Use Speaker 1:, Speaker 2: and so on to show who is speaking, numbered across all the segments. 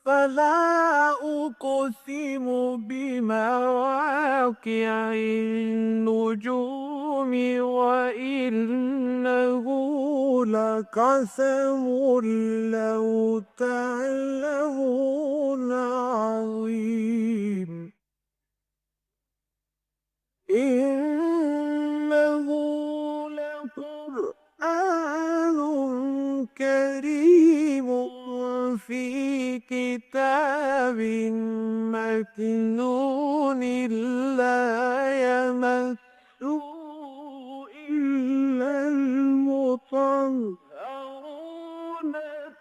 Speaker 1: فلا أقسم بمواقع النجوم وإنه لقسم لو تعلمون عظيم إنه لقرآن كريم في كتاب مكنون لا يمسه إلا المطهرون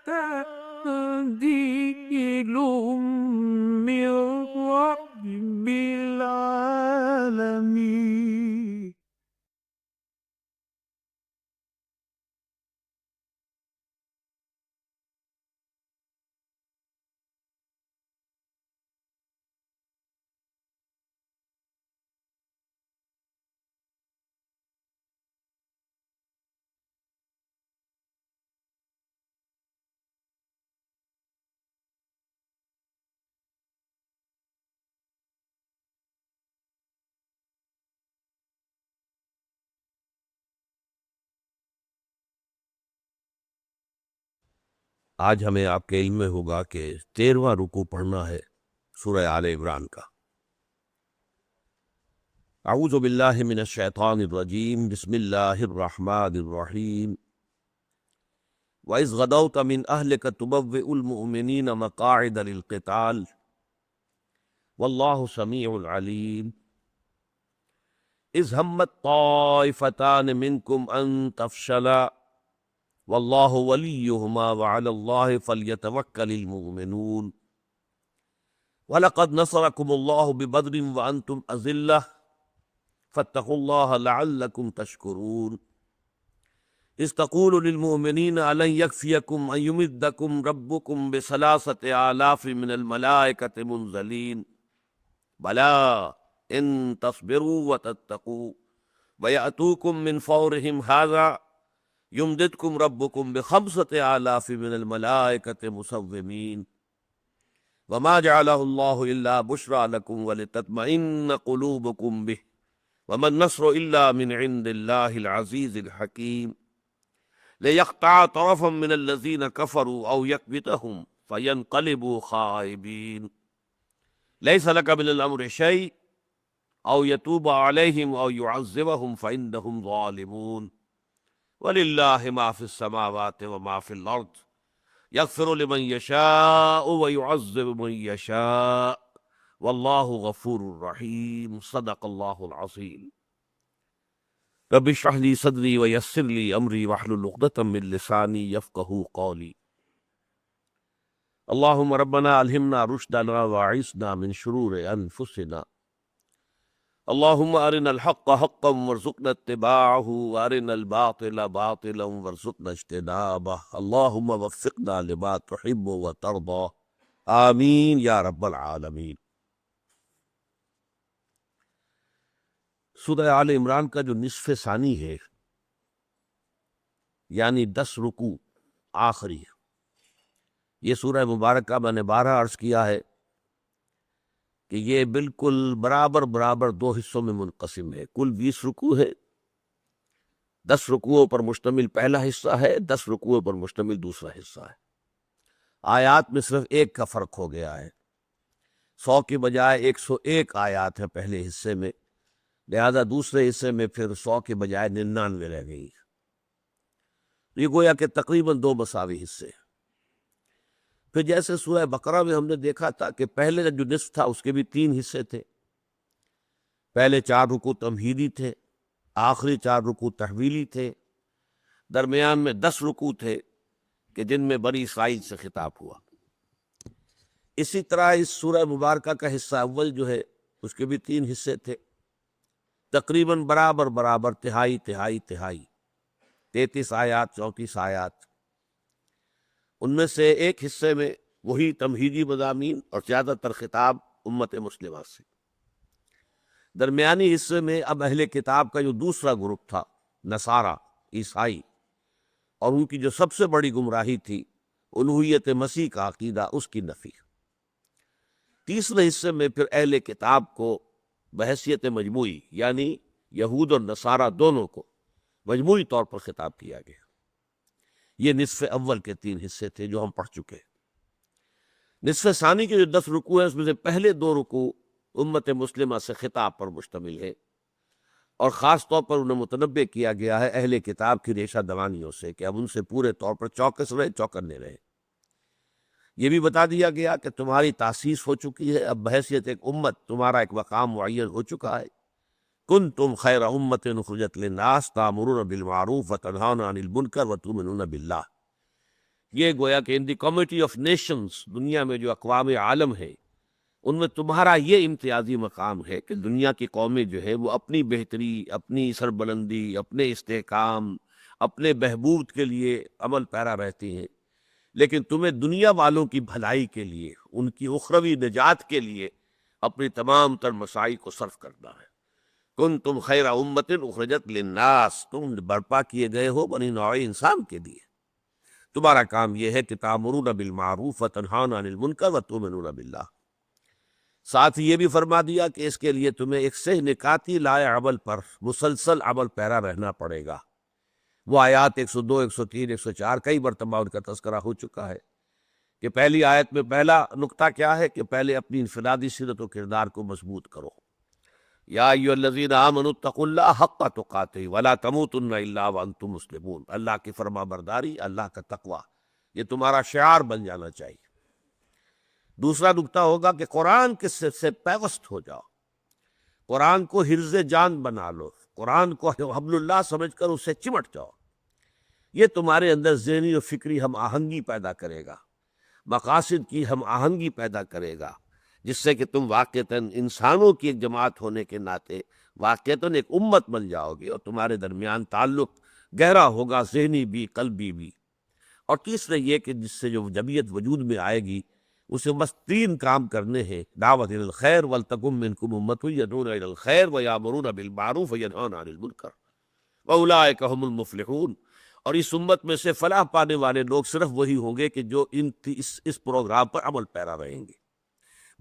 Speaker 1: تنزيل من رب العالمين.
Speaker 2: آج ہمیں آپ کے علم میں ہوگا کہ 13واں رکوع پڑھنا ہے سورہ آل عمران کا۔ اعوذ باللہ من الشیطان الرجیم، بسم اللہ الرحمن الرحیم۔ وَإِذْ غَدَوْتَ مِنْ أَهْلِكَ تُبَوِّئُ الْمُؤْمِنِينَ مَقَاعِدَ لِلْقِتَالِ وَاللَّهُ سَمِيعٌ عَلِيمٌ۔ إِذْ هَمَّتْ طَائِفَتَانِ مِنْكُمْ أَنْ تَفْشَلَا وَاللَّهُ وَلِيُّهُمَا وَعَلَى اللَّهِ فَلْيَتَوَكَّلِ الْمُؤْمِنُونَ۔ وَلَقَدْ نَصَرَكُمُ اللَّهُ بِبَدْرٍ وَأَنْتُمْ أَذِلَّةٌ فَاتَّقُوا اللَّهَ لَعَلَّكُمْ تَشْكُرُونَ۔ إِذْ تَقُولُ لِلْمُؤْمِنِينَ أَلَنْ يَكْفِيَكُمْ أَنْ يُمِدَّكُمْ رَبُّكُمْ بِثَلَاثَةِ آلَافٍ مِنَ الْمَلَائِكَةِ مُنْزَلِينَ بَلَى إِن تَصْبِرُوا وَتَتَّقُوا وَيَأْتُوكُمْ مِنْ فَوْرِهِمْ هَذَا يُمْدِدْكُمْ رَبُّكُمْ بِخَمْسَةِ آلَافٍ مِنَ الْمَلَائِكَةِ مُصَوِّمِينَ وَمَا جَعَلَهُ اللَّهُ إِلَّا بُشْرَى لَكُمْ وَلِتَطْمَئِنَّ قُلُوبُكُمْ بِهِ وَمَا النَّصْرُ إِلَّا مِنْ عِنْدِ اللَّهِ الْعَزِيزِ الْحَكِيمِ لِيَقْطَعَ طَرَفًا مِنَ الَّذِينَ كَفَرُوا أَوْ يَكْبِتَهُمْ فَيَنْقَلِبُوا خَائِبِينَ لَيْسَ لَكَ مِنَ الْأَمْرِ شَيْءٌ أَوْ يَتُوبَ عَلَيْهِمْ أَوْ يُعَذِّبَهُمْ فَإِنَّهُمْ ظَالِمُونَ وَلِلَّهِ مَا فِي السَّمَاوَاتِ وَمَا فِي الْأَرْضِ يَغْفِرُ لِمَن يَشَاءُ وَيُعَذِّبُ مَن يَشَاءُ وَاللَّهُ غَفُورٌ رَحِيمٌ۔ صدق اللہ العظیم۔ رب اشرح لي صدری ویسر لي امری واحلل عقدۃ من لسانی یفقہوا قولی۔ اللہم ربنا الہمنا رشدنا واعصمنا من شرور انفسنا، اللہم ارنا الحق حقا وارزقنا اتباعہ وارنا الباطل باطلا وارزقنا اجتنابہ، اللہم وفقنا لما تحب وترضى، آمین یا رب العالمین۔ سورہ آل عمران کا جو نصف ثانی ہے، یعنی 10 رکوع آخری، یہ سورہ مبارکہ میں نے 12 عرض کیا ہے کہ یہ بالکل برابر برابر 2 حصوں میں منقسم ہے۔ کل 20 رکوع ہے، 10 رکوعوں پر مشتمل پہلا حصہ ہے، 10 رکوعوں پر مشتمل دوسرا حصہ ہے۔ آیات میں صرف ایک کا فرق ہو گیا ہے، 100 کے بجائے 101 آیات ہے پہلے حصے میں، لہذا دوسرے حصے میں پھر 100 کے بجائے 99 رہ گئی۔ یہ گویا کہ تقریباً 2 مساوی حصے ہیں۔ پھر جیسے سورہ بقرہ میں ہم نے دیکھا تھا کہ پہلے جو نصف تھا اس کے بھی 3 حصے تھے، پہلے 4 رکوع تمہیدی تھے، آخری 4 رکوع تحویلی تھے، درمیان میں 10 رکوع تھے کہ جن میں بنی اسرائیل سے خطاب ہوا۔ اسی طرح اس سورہ مبارکہ کا حصہ اول جو ہے اس کے بھی 3 حصے تھے، تقریباً برابر برابر، تہائی تہائی تہائی، 33 آیات 34 آیات۔ ان میں سے ایک حصے میں وہی تمہیدی مضامین اور زیادہ تر خطاب امت مسلمہ سے، درمیانی حصے میں اب اہل کتاب کا جو دوسرا گروپ تھا، نصارہ عیسائی، اور ان کی جو سب سے بڑی گمراہی تھی الوہیت مسیح کا عقیدہ، اس کی نفی۔ تیسرے حصے میں پھر اہل کتاب کو بحیثیت مجموعی یعنی یہود اور نصارہ دونوں کو مجموعی طور پر خطاب کیا گیا۔ یہ نصف اول کے 3 حصے تھے جو ہم پڑھ چکے ہیں۔ نصف ثانی کے جو 10 رکوع ہیں اس میں سے پہلے 2 رکوع امت مسلمہ سے خطاب پر مشتمل ہے، اور خاص طور پر انہیں متنبع کیا گیا ہے اہل کتاب کی ریشہ دوانیوں سے کہ اب ان سے پورے طور پر چوکس رہے، چوکنے رہے۔ یہ بھی بتا دیا گیا کہ تمہاری تاسیس ہو چکی ہے، اب بحیثیت ایک امت تمہارا ایک مقام معین ہو چکا ہے۔ کنتم خیر امت اخرجت للناس تأمرون بالمعروف وتنہون عن المنکر وتؤمنون باللہ۔ یہ گویا کہ ان دی کمیٹی آف نیشنز، دنیا میں جو اقوام عالم ہے ان میں تمہارا یہ امتیازی مقام ہے کہ دنیا کی قومیں جو ہے وہ اپنی بہتری، اپنی سربلندی، اپنے استحکام، اپنے بہبود کے لیے عمل پیرا رہتی ہیں، لیکن تمہیں دنیا والوں کی بھلائی کے لیے، ان کی اخروی نجات کے لیے اپنی تمام تر مساعی کو صرف کرنا ہے۔ کنتم خیر امت اخرجت للناس، تم برپا کیے گئے ہو بنی نوع انسان کے لیے۔ تمہارا کام یہ ہے کہ تأمرون بالمعروف وتنہون عن المنکر وتؤمنون باللہ۔ ساتھ ہی یہ بھی فرما دیا کہ اس کے لیے تمہیں ایک سہ نکاتی لائے عمل پر مسلسل عمل پیرا رہنا پڑے گا۔ وہ آیات 102، 103، 104 کئی مرتبہ ان کا تذکرہ ہو چکا ہے کہ پہلی آیت میں پہلا نقطہ کیا ہے کہ پہلے اپنی انفرادی سیرت و کردار کو مضبوط کرو۔ یا ایھا الذین آمنوا اتقوا اللہ حق تقاتہ ولا تموتن الا وانتم مسلمون۔ اللہ کی فرما برداری، اللہ کا تقوی، یہ تمہارا شعار بن جانا چاہیے۔ دوسرا نقطہ ہوگا کہ قرآن کے سے پیوست ہو جاؤ، قرآن کو حرز جان بنا لو، قرآن کو حبل اللہ سمجھ کر اس سے چمٹ جاؤ۔ یہ تمہارے اندر ذہنی و فکری ہم آہنگی پیدا کرے گا، مقاصد کی ہم آہنگی پیدا کرے گا، جس سے کہ تم واقعتاً انسانوں کی ایک جماعت ہونے کے ناطے واقعتاً ایک امت بن جاؤ گے، اور تمہارے درمیان تعلق گہرا ہوگا، ذہنی بھی، قلبی بھی۔ اور تیسرے یہ کہ جس سے جو جمعیت وجود میں آئے گی اسے بس 3 کام کرنے ہیں: دعوت الی الخیر ولتکن منکم امۃ یدعون الی الخیر ویأمرون بالمعروف وینہون عن المنکر واولئک هم المفلحون۔ اور اس امت میں سے فلاح پانے والے لوگ صرف وہی ہوں گے کہ جو اس پروگرام پر عمل پیرا رہیں گے۔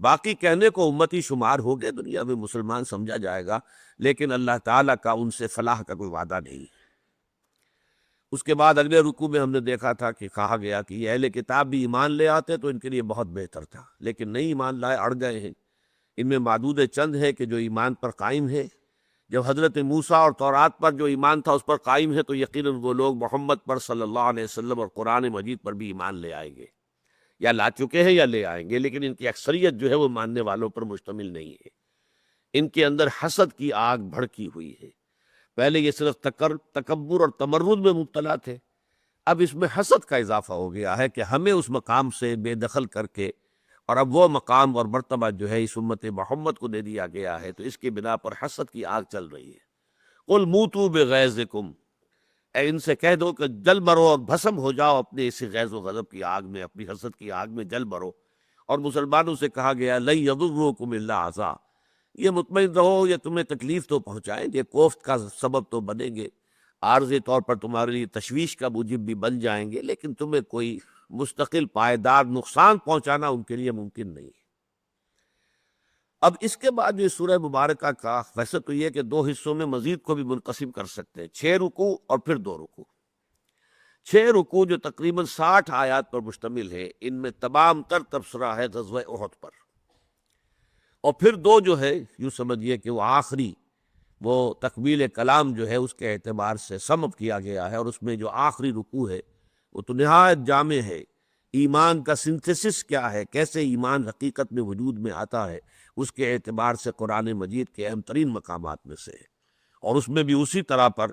Speaker 2: باقی کہنے کو امتی شمار ہو گئے، دنیا میں مسلمان سمجھا جائے گا، لیکن اللہ تعالیٰ کا ان سے فلاح کا کوئی وعدہ نہیں۔ اس کے بعد اگلے رکوع میں ہم نے دیکھا تھا کہ کہا گیا کہ یہ اہل کتاب بھی ایمان لے آتے تو ان کے لیے بہت بہتر تھا، لیکن نہیں ایمان لائے، اڑ گئے ہیں۔ ان میں معدود چند ہے کہ جو ایمان پر قائم ہے۔ جب حضرت موسیٰ اور تورات پر جو ایمان تھا اس پر قائم ہے تو یقیناً وہ لوگ محمد پر صلی اللہ علیہ وسلم اور قرآن مجید پر بھی ایمان لے آئیں گے، یا لا چکے ہیں یا لے آئیں گے، لیکن ان کی اکثریت جو ہے وہ ماننے والوں پر مشتمل نہیں ہے۔ ان کے اندر حسد کی آگ بھڑکی ہوئی ہے۔ پہلے یہ صرف تکبر اور تمرد میں مبتلا تھے، اب اس میں حسد کا اضافہ ہو گیا ہے کہ ہمیں اس مقام سے بے دخل کر کے، اور اب وہ مقام اور مرتبہ جو ہے اس امت محمد کو دے دیا گیا ہے، تو اس کی بنا پر حسد کی آگ چل رہی ہے۔ قل موتوا بغیظکم، اے ان سے کہہ دو کہ جل مرو اور بھسم ہو جاؤ اپنے اسی غیظ و غضب کی آگ میں، اپنی حسد کی آگ میں جل مرو۔ اور مسلمانوں سے کہا گیا لن یضرکم الا اذی، یہ مطمئن رہو یہ تمہیں تکلیف تو پہنچائیں گے، کوفت کا سبب تو بنیں گے، عارضی طور پر تمہارے لیے تشویش کا موجب بھی بن جائیں گے، لیکن تمہیں کوئی مستقل پائیدار نقصان پہنچانا ان کے لیے ممکن نہیں ہے۔ اب اس کے بعد جو سورہ مبارکہ کا ویسے تو یہ کہ 2 حصوں میں مزید کو بھی منقسم کر سکتے ہیں، 6 رکوع اور پھر 2 رکوع۔ 6 رکوع جو تقریباً 60 آیات پر مشتمل ہے، ان میں تمام تر تبصرہ ہے غزوہ احد پر، اور پھر 2 جو ہے یوں سمجھیے کہ وہ آخری، وہ تکمیل کلام جو ہے اس کے اعتبار سے سم اپ کیا گیا ہے، اور اس میں جو آخری رکوع ہے وہ تو نہایت جامع ہے۔ ایمان کا سنتھسس کیا ہے، کیسے ایمان حقیقت میں وجود میں آتا ہے، اس کے اعتبار سے قرآن مجید کے اہم ترین مقامات میں سے ہے۔ اور اس میں بھی اسی طرح پر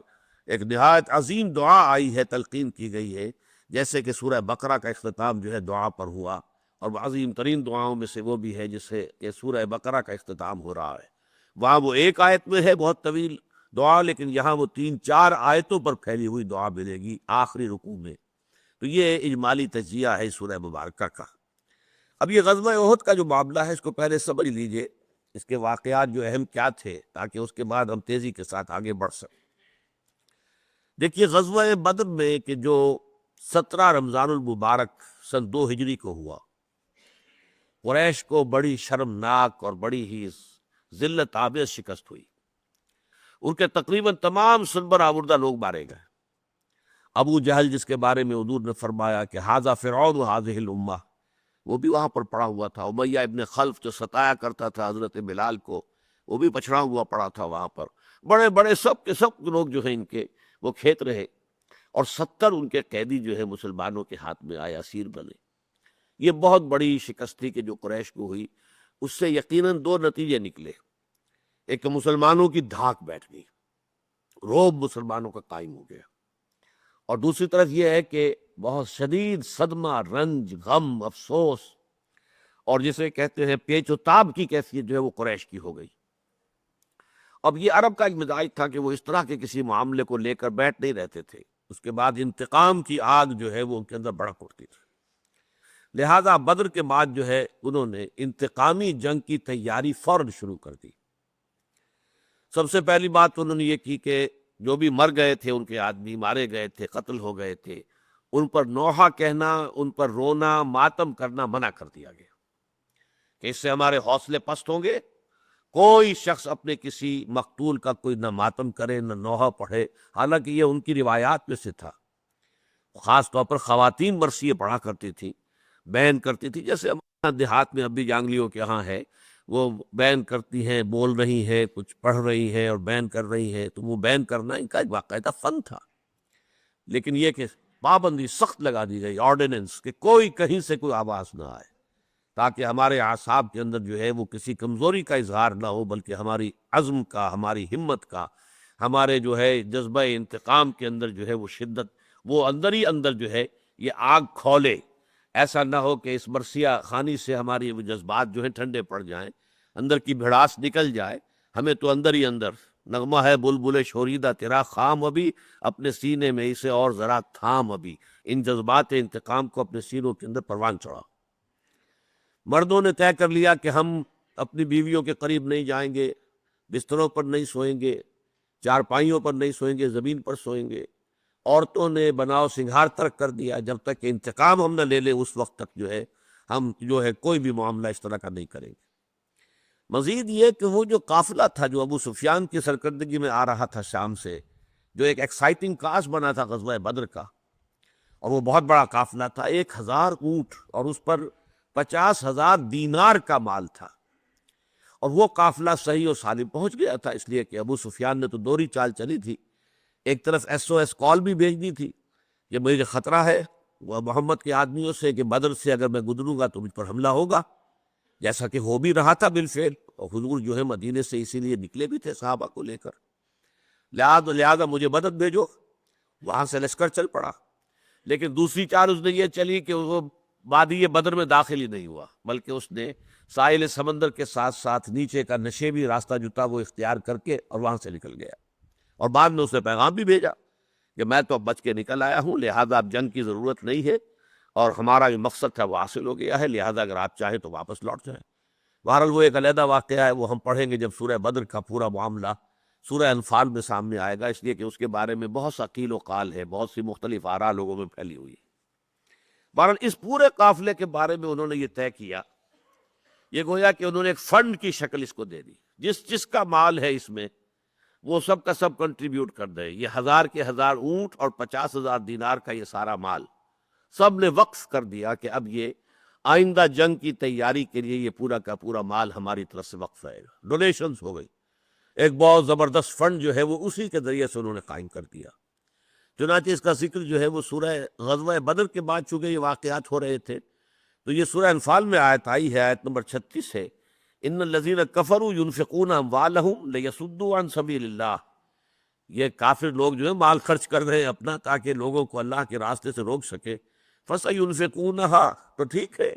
Speaker 2: ایک نہایت عظیم دعا آئی ہے، تلقین کی گئی ہے، جیسے کہ سورہ بقرہ کا اختتام جو ہے دعا پر ہوا، اور وہ عظیم ترین دعاؤں میں سے وہ بھی ہے جس سے کہ سورہ بقرہ کا اختتام ہو رہا ہے۔ وہاں وہ ایک آیت میں ہے بہت طویل دعا، لیکن یہاں وہ 3-4 آیتوں پر پھیلی ہوئی دعا ملے گی آخری رکوع میں۔ تو یہ اجمالی تجزیہ ہے سورہ مبارکہ کا۔ اب یہ غزوہ احد کا جو معاملہ ہے اس کو پہلے سمجھ لیجئے، اس کے واقعات جو اہم کیا تھے، تاکہ اس کے بعد ہم تیزی کے ساتھ آگے بڑھ سکیں۔ دیکھیے غزوہ بدر میں کہ جو 17 رمضان المبارک سن 2 ہجری کو ہوا، قریش کو بڑی شرمناک اور بڑی ہی ذلت آمیز شکست ہوئی. ان کے تقریباً تمام سنبر آوردہ لوگ مارے گئے. ابو جہل جس کے بارے میں حضور نے فرمایا کہ ھذا فرعون ھذہ الامہ، وہ بھی وہاں پر پڑا ہوا تھا. امیہ ابن خلف جو ستایا کرتا تھا حضرت بلال کو، وہ بھی پچھڑا ہوا پڑا تھا وہاں پر. بڑے بڑے سب کے سب لوگ جو ہیں ان کے وہ کھیت رہے، اور 70 ان کے قیدی جو ہے مسلمانوں کے ہاتھ میں آئے، اسیر بنے. یہ بہت بڑی شکست تھی کہ جو قریش کو ہوئی. اس سے یقیناً 2 نتیجے نکلے. ایک کہ مسلمانوں کی دھاک بیٹھ گئی، رعب مسلمانوں کا قائم ہو گیا، اور دوسری طرف یہ ہے کہ بہت شدید صدمہ، رنج، غم، افسوس، اور جسے کہتے ہیں پیچ و تاب کی کیفیت جو ہے وہ قریش کی ہو گئی. اب یہ عرب کا ایک مزاج تھا کہ وہ اس طرح کے کسی معاملے کو لے کر بیٹھ نہیں رہتے تھے. اس کے بعد انتقام کی آگ جو ہے وہ ان کے اندر بڑک اٹھتی تھی. لہذا بدر کے بعد جو ہے انہوں نے انتقامی جنگ کی تیاری فوراً شروع کر دی. سب سے پہلی بات انہوں نے یہ کی کہ جو بھی مر گئے تھے، ان کے آدمی مارے گئے تھے، قتل ہو گئے تھے، ان پر نوحہ کہنا، ان پر رونا، ماتم کرنا منع کر دیا گیا کہ اس سے ہمارے حوصلے پست ہوں گے. کوئی شخص اپنے کسی مقتول کا کوئی نہ ماتم کرے نہ نوحہ پڑھے. حالانکہ یہ ان کی روایات میں سے تھا. خاص طور پر خواتین مرثیے پڑھا کرتی تھیں، بیان کرتی تھی، جیسے ہمارے دیہات میں ابھی جانگلیوں کے ہاں ہے، وہ بیان کرتی ہیں، بول رہی ہیں، کچھ پڑھ رہی ہیں اور بیان کر رہی ہیں. تو وہ بیان کرنا ان کا ایک باقاعدہ فن تھا. لیکن یہ کہ پابندی سخت لگا دی گئی، آرڈیننس، کہ کوئی کہیں سے کوئی آواز نہ آئے، تاکہ ہمارے اعصاب کے اندر جو ہے وہ کسی کمزوری کا اظہار نہ ہو، بلکہ ہماری عزم کا، ہماری ہمت کا، ہمارے جو ہے جذبہ انتقام کے اندر جو ہے وہ شدت، وہ اندر ہی اندر جو ہے یہ آگ کھولے. ایسا نہ ہو کہ اس مرثیہ خانی سے ہماری وہ جذبات جو ہیں ٹھنڈے پڑ جائیں، اندر کی بھڑاس نکل جائے. ہمیں تو اندر ہی اندر نغمہ ہے بلبل شوریدہ تیرا خام ابھی، اپنے سینے میں اسے اور ذرا تھام ابھی. ان جذبات انتقام کو اپنے سینوں کے اندر پروان چڑھا. مردوں نے طے کر لیا کہ ہم اپنی بیویوں کے قریب نہیں جائیں گے، بستروں پر نہیں سوئیں گے، چارپائیوں پر نہیں سوئیں گے، زمین پر سوئیں گے. عورتوں نے بناؤ سنگھار ترک کر دیا. جب تک کہ انتقام ہم نہ لے لیں اس وقت تک جو ہے ہم جو ہے کوئی بھی معاملہ اس طرح کا نہیں کریں گے. مزید یہ کہ وہ جو قافلہ تھا جو ابو سفیان کی سرکردگی میں آ رہا تھا شام سے، جو ایک ایکسائٹنگ کاس بنا تھا غزوہ بدر کا، اور وہ بہت بڑا قافلہ تھا، 1000 اونٹ اور اس پر 50,000 دینار کا مال تھا. اور وہ قافلہ صحیح و سالم پہنچ گیا تھا، اس لیے کہ ابو سفیان نے تو دوہری چال چلی تھی. ایک طرف SOS کال بھی بھیج دی تھی کہ مجھے خطرہ ہے وہ محمد کے آدمیوں سے کہ بدر سے اگر میں گزروں گا تو مجھ پر حملہ ہوگا، جیسا کہ ہو بھی رہا تھا بالفعل. اور حضور جو ہے مدینے سے اسی لیے نکلے بھی تھے صحابہ کو لے کر. لہذا مجھے مدد بھیجو. وہاں سے لشکر چل پڑا. لیکن دوسری چال اس نے یہ چلی کہ وہ وادی بدر میں داخل ہی نہیں ہوا، بلکہ اس نے ساحل سمندر کے ساتھ ساتھ نیچے کا نشیبی راستہ جو تھا وہ اختیار کر کے اور وہاں سے نکل گیا. اور بعد میں اس نے پیغام بھی بھیجا کہ میں تو اب بچ کے نکل آیا ہوں، لہذا اب جنگ کی ضرورت نہیں ہے، اور ہمارا جو مقصد تھا وہ حاصل ہو گیا ہے، لہذا اگر آپ چاہیں تو واپس لوٹ جائیں. بہرحال وہ ایک علیحدہ واقعہ ہے، وہ ہم پڑھیں گے جب سورہ بدر کا پورا معاملہ سورہ انفال میں سامنے آئے گا، اس لیے کہ اس کے بارے میں بہت سا قیل و قال ہے، بہت سی مختلف آراء لوگوں میں پھیلی ہوئی ہے. بہرحال اس پورے قافلے کے بارے میں انہوں نے یہ طے کیا، یہ گویا کہ انہوں نے ایک فنڈ کی شکل اس کو دے دی. جس کا مال ہے اس میں وہ سب کا سب کنٹریبیوٹ کر دے. یہ 1000 کے 1000 اونٹ اور 50,000 دینار کا یہ سارا مال سب نے وقف کر دیا کہ اب یہ آئندہ جنگ کی تیاری کے لیے یہ پورا کا پورا مال ہماری طرف سے وقف رہے گا. ڈونیشنز ہو گئی. ایک بہت زبردست فنڈ جو ہے وہ اسی کے ذریعے سے انہوں نے قائم کر دیا. چنانچہ اس کا ذکر جو ہے وہ سورہ غزوہ بدر کے بعد چونکہ یہ واقعات ہو رہے تھے تو یہ سورہ انفال میں آیت آئی ہے، آیت نمبر 36 ہے، ان الذین کفروا ينفقون اموالهم لیصدوا عن سبیل اللہ. یہ کافر لوگ جو ہے مال خرچ کر رہے ہیں اپنا تاکہ لوگوں کو اللہ کے راستے سے روک سکے. فَسَيُنْفِقُونَهَا، تو ٹھیک ہے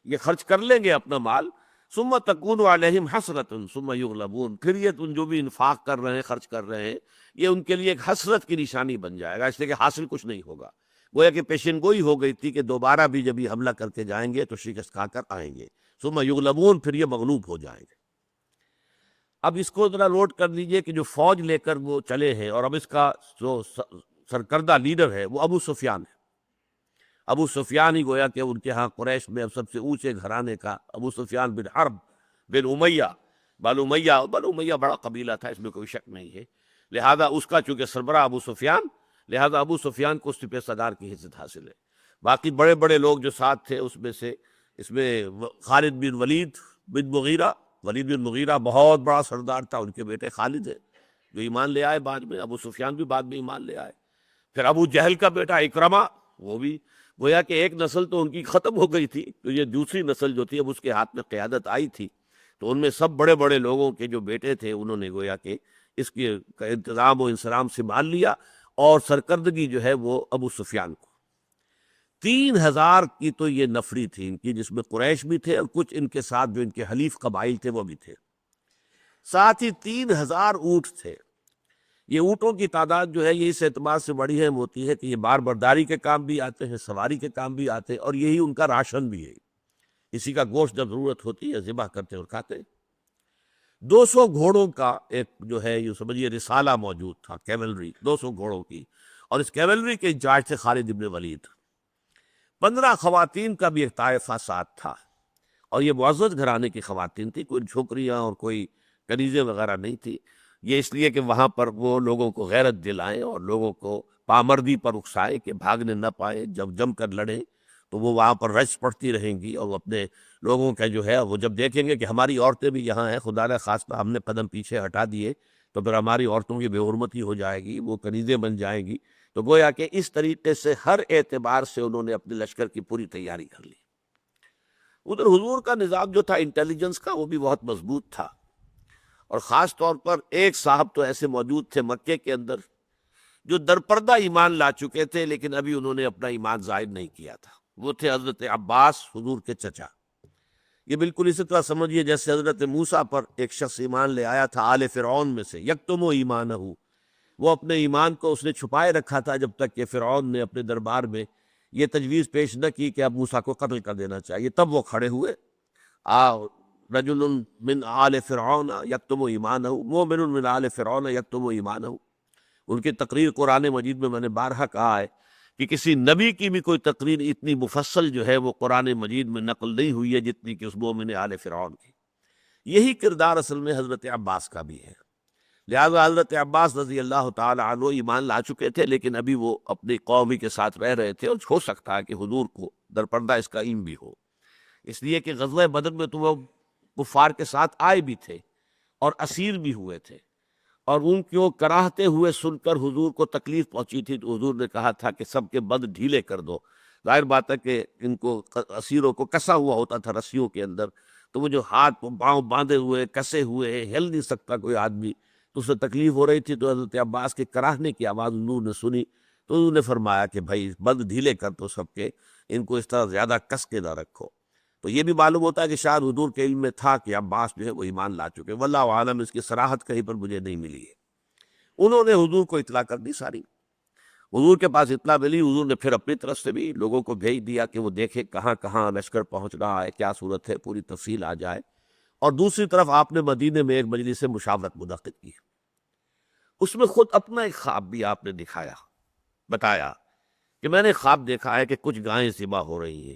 Speaker 2: یہ خرچ کر لیں گے اپنا مال. ثم تکون علیہم حسرۃ ثم یغلبون، پھر یہ تم جو بھی انفاق کر رہے ہیں، خرچ کر رہے ہیں، یہ ان کے لیے ایک حسرت کی نشانی بن جائے گا، اس لیے کہ حاصل کچھ نہیں ہوگا. گویا کہ پیشن گوئی ہو گئی تھی کہ دوبارہ بھی جب یہ حملہ کر کے جائیں گے تو شکست کھا کر آئیں گے. ثم یغلبون، پھر یہ مغلوب ہو جائیں گے. اب اس کو ذرا نوٹ کر لیجئے کہ جو فوج لے کر وہ چلے ہیں، اور اب اس کا جو سرکردہ لیڈر ہے وہ ابو سفیان ہے. ابو سفیان ہی گویا کہ ان کے ہاں قریش میں اب سب سے اونچے گھرانے کا ابو سفیان بن حرب بن امیہ بن امیہ بڑا قبیلہ تھا، اس میں کوئی شک نہیں ہے، لہذا اس کا چونکہ سربراہ ابو سفیان، لہذا ابو سفیان کو سپہ سالار کی حیثیت حاصل ہے۔ باقی بڑے بڑے لوگ جو ساتھ تھے اس میں خالد بن ولید بن مغیرہ بہت بڑا سردار تھا، ان کے بیٹے خالد ہے جو ایمان لے آئے بعد میں، ابو سفیان بھی بعد میں ایمان لے آئے۔ پھر ابو جہل کا بیٹا اکرمہ، وہ بھی گویا کہ ایک نسل تو ان کی ختم ہو گئی تھی، تو یہ دوسری نسل جو تھی اب اس کے ہاتھ میں قیادت آئی تھی، تو ان میں سب بڑے بڑے لوگوں کے جو بیٹے تھے انہوں نے گویا کہ اس کے انتظام و انصرام سنبھال لیا، اور سرکردگی جو ہے وہ ابو سفیان کو۔ 3000 کی تو یہ نفری تھی ان کی، جس میں قریش بھی تھے اور کچھ ان کے ساتھ جو ان کے حلیف قبائل تھے وہ بھی تھے، ساتھ ہی 3000 اونٹ تھے۔ یہ اونٹوں کی تعداد جو ہے یہ اس اعتبار سے بڑی اہم ہوتی ہے کہ یہ بار برداری کے کام بھی آتے ہیں، سواری کے کام بھی آتے ہیں، اور یہی ان کا راشن بھی ہے، اسی کا گوشت جب ضرورت ہوتی ہے ذبح کرتے اور کھاتے۔ 200 گھوڑوں کا ایک جو ہے یہ سمجھیے رسالہ موجود تھا، کیولری 200 گھوڑوں کی، اور اس کیولری کے انچارج تھے خالد ابن ولید۔ 15 خواتین کا بھی ایک طائفہ ساتھ تھا، اور یہ معزز گھرانے کی خواتین تھی، کوئی جھوکریاں اور کوئی کنیزیں وغیرہ نہیں تھی۔ یہ اس لیے کہ وہاں پر وہ لوگوں کو غیرت دلائیں اور لوگوں کو پامردی پر اکسائیں کہ بھاگنے نہ پائیں، جب جم کر لڑیں تو وہ وہاں پر رش پڑتی رہیں گی، اور وہ اپنے لوگوں کا جو ہے وہ جب دیکھیں گے کہ ہماری عورتیں بھی یہاں ہیں، خدا نہ خواستہ ہم نے قدم پیچھے ہٹا دیے تو پھر ہماری عورتوں کی بے حرمتی ہو جائے گی، وہ کنیزیں بن جائیں گی۔ تو گویا کہ اس طریقے سے ہر اعتبار سے انہوں نے اپنے لشکر کی پوری تیاری کر لی۔ ادھر حضور کا نظام جو تھا انٹیلیجنس کا وہ بھی بہت مضبوط تھا، اور خاص طور پر ایک صاحب تو ایسے موجود تھے مکے کے اندر جو درپردہ ایمان لا چکے تھے، لیکن ابھی انہوں نے اپنا ایمان ظاہر نہیں کیا تھا، وہ تھے حضرت عباس، حضور کے چچا۔ یہ بالکل اسی طرح سمجھیے جیسے حضرت موسیٰ پر ایک شخص ایمان لے آیا تھا آل فرعون میں سے، یکتم ایمانہ، وہ اپنے ایمان کو اس نے چھپائے رکھا تھا جب تک کہ فرعون نے اپنے دربار میں یہ تجویز پیش نہ کی کہ اب موسیٰ کو قتل کر دینا چاہیے، تب وہ کھڑے ہوئے، رجل من آل فرعون یکتم ایمانہ، مومن من آل فرعون یکتم ایمانہ۔ ان کی تقریر قرآن مجید میں میں نے بارہا کہا ہے کہ کسی نبی کی بھی کوئی تقریر اتنی مفصل جو ہے وہ قرآن مجید میں نقل نہیں ہوئی ہے جتنی کہ اس مومن آل فرعون کی۔ یہی کردار اصل میں حضرت عباس کا بھی ہے، لہذا حضرت عباس رضی اللہ تعالی عنہ ایمان لا چکے تھے، لیکن ابھی وہ اپنی قومی کے ساتھ رہ رہے تھے، اور ہو سکتا ہے کہ حضور کو درپردہ اس کا علم بھی ہو، اس لیے کہ غزوہ بدر میں تو وہ کفار کے ساتھ آئے بھی تھے اور اسیر بھی ہوئے تھے، اور ان کو کراہتے ہوئے سن کر حضور کو تکلیف پہنچی تھی، تو حضور نے کہا تھا کہ سب کے بد ڈھیلے کر دو۔ ظاہر بات ہے کہ ان کو اسیروں کو کسا ہوا ہوتا تھا رسیوں کے اندر، تو وہ جو ہاتھ پاؤں باندھے ہوئے کسے ہوئے ہل نہیں سکتا کوئی آدمی، تو اسے تکلیف ہو رہی تھی، تو حضرت عباس کے کراہنے کی آواز حضور نے سنی، تو انہوں نے فرمایا کہ بھائی بد ڈھیلے کر دو سب کے، ان کو اس طرح زیادہ کس کے نہ رکھو۔ تو یہ بھی معلوم ہوتا ہے کہ شاید حضور کے علم میں تھا کہ عباس جو ہے وہ ایمان لا چکے، واللہ عالم، اس کی صراحت کہیں پر مجھے نہیں ملی ہے۔ انہوں نے حضور کو اطلاع کر دی ساری، حضور کے پاس اطلاع ملی، حضور نے پھر اپنی طرف سے بھی لوگوں کو بھیج دیا کہ وہ دیکھے کہاں کہاں لشکر پہنچ رہا ہے، کیا صورت ہے، پوری تفصیل آ جائے۔ اور دوسری طرف آپ نے مدینے میں ایک مجلس مشاورت منعقد کی، اس میں خود اپنا ایک خواب بھی آپ نے دکھایا، بتایا کہ میں نے خواب دیکھا ہے کہ کچھ گائیں ذبح ہو رہی ہیں،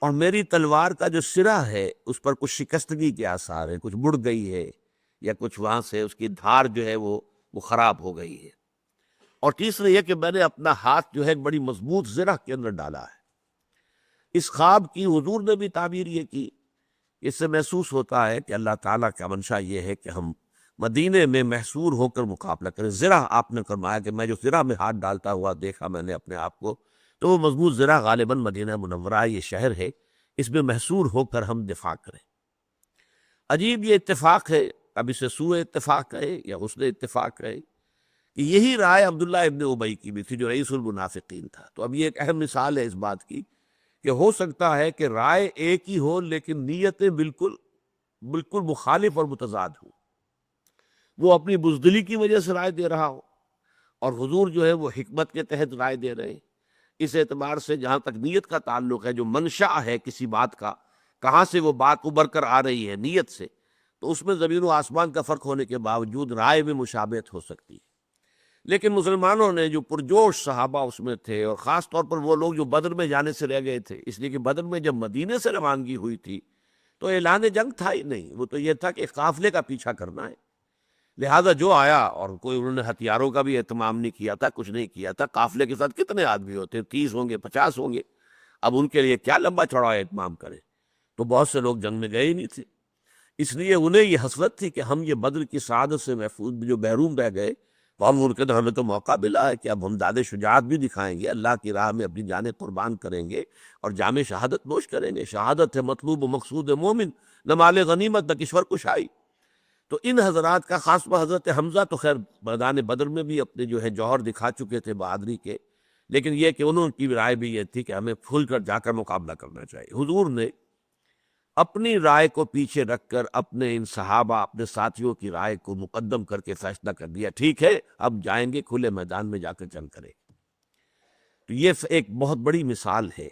Speaker 2: اور میری تلوار کا جو سرا ہے اس پر کچھ شکستگی کے آثار ہیں، کچھ مڑ گئی ہے، یا کچھ وہاں سے اس کی دھار جو ہے وہ خراب ہو گئی ہے۔ اور تیسرے یہ کہ میں نے اپنا ہاتھ جو ہے ایک بڑی مضبوط زرہ کے اندر ڈالا ہے۔ اس خواب کی حضور نے بھی تعبیر یہ کی، اس سے محسوس ہوتا ہے کہ اللہ تعالیٰ کا منشا یہ ہے کہ ہم مدینے میں محصور ہو کر مقابلہ کریں۔ زرہ آپ نے فرمایا کہ میں جو زرہ میں ہاتھ ڈالتا ہوا دیکھا میں نے اپنے آپ کو، تو وہ مضبوط زرہ غالباً مدینہ منورہ یہ شہر ہے، اس میں محصور ہو کر ہم دفاع کریں۔ عجیب یہ اتفاق ہے، اب اسے سوء اتفاق کہے یا حسن اتفاق کہے، کہ یہی رائے عبداللہ ابن ابی کی بھی تھی جو رئیس المنافقین تھا۔ تو اب یہ ایک اہم مثال ہے اس بات کی کہ ہو سکتا ہے کہ رائے ایک ہی ہو لیکن نیتیں بالکل مخالف اور متضاد ہوں۔ وہ اپنی بزدلی کی وجہ سے رائے دے رہا ہو، اور حضور جو ہے وہ حکمت کے تحت رائے دے رہے ہیں۔ اس اعتبار سے جہاں تک نیت کا تعلق ہے، جو منشا ہے کسی بات کا، کہاں سے وہ بات ابھر کر آ رہی ہے نیت سے، تو اس میں زمین و آسمان کا فرق ہونے کے باوجود رائے میں مشابہت ہو سکتی ہے۔ لیکن مسلمانوں نے جو پرجوش صحابہ اس میں تھے، اور خاص طور پر وہ لوگ جو بدر میں جانے سے رہ گئے تھے، اس لیے کہ بدر میں جب مدینے سے روانگی ہوئی تھی تو اعلان جنگ تھا ہی نہیں، وہ تو یہ تھا کہ قافلے کا پیچھا کرنا ہے، لہذا جو آیا، اور کوئی انہوں نے ہتھیاروں کا بھی اہتمام نہیں کیا تھا، کچھ نہیں کیا تھا، قافلے کے ساتھ کتنے آدمی ہوتے، 30 ہوں گے، 50 ہوں گے، اب ان کے لیے کیا لمبا چوڑا اہتمام کریں، تو بہت سے لوگ جنگ میں گئے ہی نہیں تھے، اس لیے انہیں یہ حسرت تھی کہ ہم یہ بدر کی سعادت سے محفوظ جو محروم رہ گئے، تو ہم ان کے ہمیں تو موقع ملا ہے کہ اب ہم داد شجاعت بھی دکھائیں گے، اللہ کی راہ میں اپنی جانیں قربان کریں گے اور جام شہادت نوش کریں گے، شہادت ہے مطلوب و مقصود مومن، نہ مال غنیمت نہ کشور کشائی۔ تو ان حضرات کا خاص طور حضرت حمزہ تو خیر میدان بدر میں بھی اپنے جو ہے جوہر دکھا چکے تھے بہادری کے، لیکن یہ کہ انہوں کی رائے بھی یہ تھی کہ ہمیں پھول کر جا کر مقابلہ کرنا چاہیے۔ حضور نے اپنی رائے کو پیچھے رکھ کر اپنے ان صحابہ، اپنے ساتھیوں کی رائے کو مقدم کر کے فیصلہ کر دیا، ٹھیک ہے اب جائیں گے، کھلے میدان میں جا کر جنگ کریں۔ تو یہ ایک بہت بڑی مثال ہے،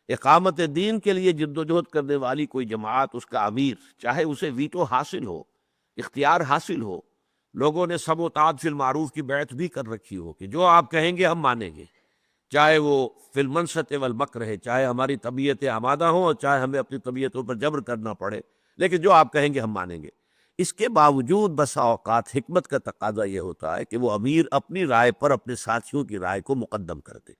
Speaker 2: اقامت دین کے لیے جد و جہد کرنے والی کوئی جماعت، اس کا امیر چاہے اسے ویٹو حاصل ہو، اختیار حاصل ہو، لوگوں نے سب و طاعت فی المعروف کی بیعت بھی کر رکھی ہو کہ جو آپ کہیں گے ہم مانیں گے، چاہے وہ فی المنشط والمکر رہے، چاہے ہماری طبیعتیں آمادہ ہوں اور چاہے ہمیں اپنی طبیعتوں پر جبر کرنا پڑے، لیکن جو آپ کہیں گے ہم مانیں گے۔ اس کے باوجود بسا اوقات حکمت کا تقاضا یہ ہوتا ہے کہ وہ امیر اپنی رائے پر اپنے ساتھیوں کی رائے کو مقدم کر دے،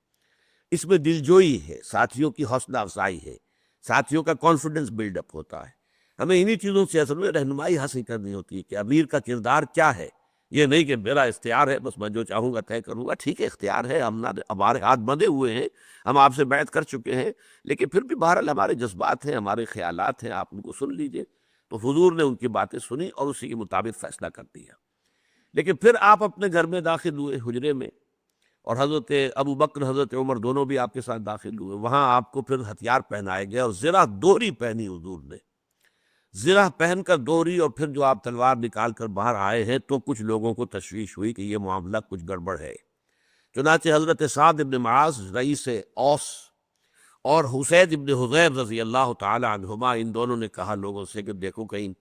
Speaker 2: اس میں دلجوئی ہے، ساتھیوں کی حوصلہ افزائی ہے، ساتھیوں کا کانفیڈنس بلڈ اپ ہوتا ہے۔ ہمیں انہی چیزوں سے اصل میں رہنمائی حاصل کرنی ہوتی ہے کہ امیر کا کردار کیا ہے، یہ نہیں کہ میرا اختیار ہے بس میں جو چاہوں گا طے کروں گا، ٹھیک ہے اختیار ہے، ہمارے ہاتھ بندھے ہوئے ہیں، ہم آپ سے بیعت کر چکے ہیں، لیکن پھر بھی بہرحال ہمارے جذبات ہیں، ہمارے خیالات ہیں، آپ ان کو سن لیجئے۔ تو حضور نے ان کی باتیں سنی اور اسی کے مطابق فیصلہ کر دیا۔ لیکن پھر آپ اپنے گھر میں داخل ہوئے حجرے میں، اور حضرت ابو بکر حضرت عمر دونوں بھی آپ کے ساتھ داخل ہوئے، وہاں آپ کو پھر ہتھیار پہنائے گئے اور زرہ دوہری پہنی حضور نے، زرہ پہن کر دوہری، اور پھر جو آپ تلوار نکال کر باہر آئے ہیں تو کچھ لوگوں کو تشویش ہوئی کہ یہ معاملہ کچھ گڑبڑ ہے، چنانچہ حضرت سعد ابن معاذ رئیس اوس اور حسید ابن حضیر رضی اللہ تعالی عنہما، ان دونوں نے کہا لوگوں سے کہ دیکھو کہیں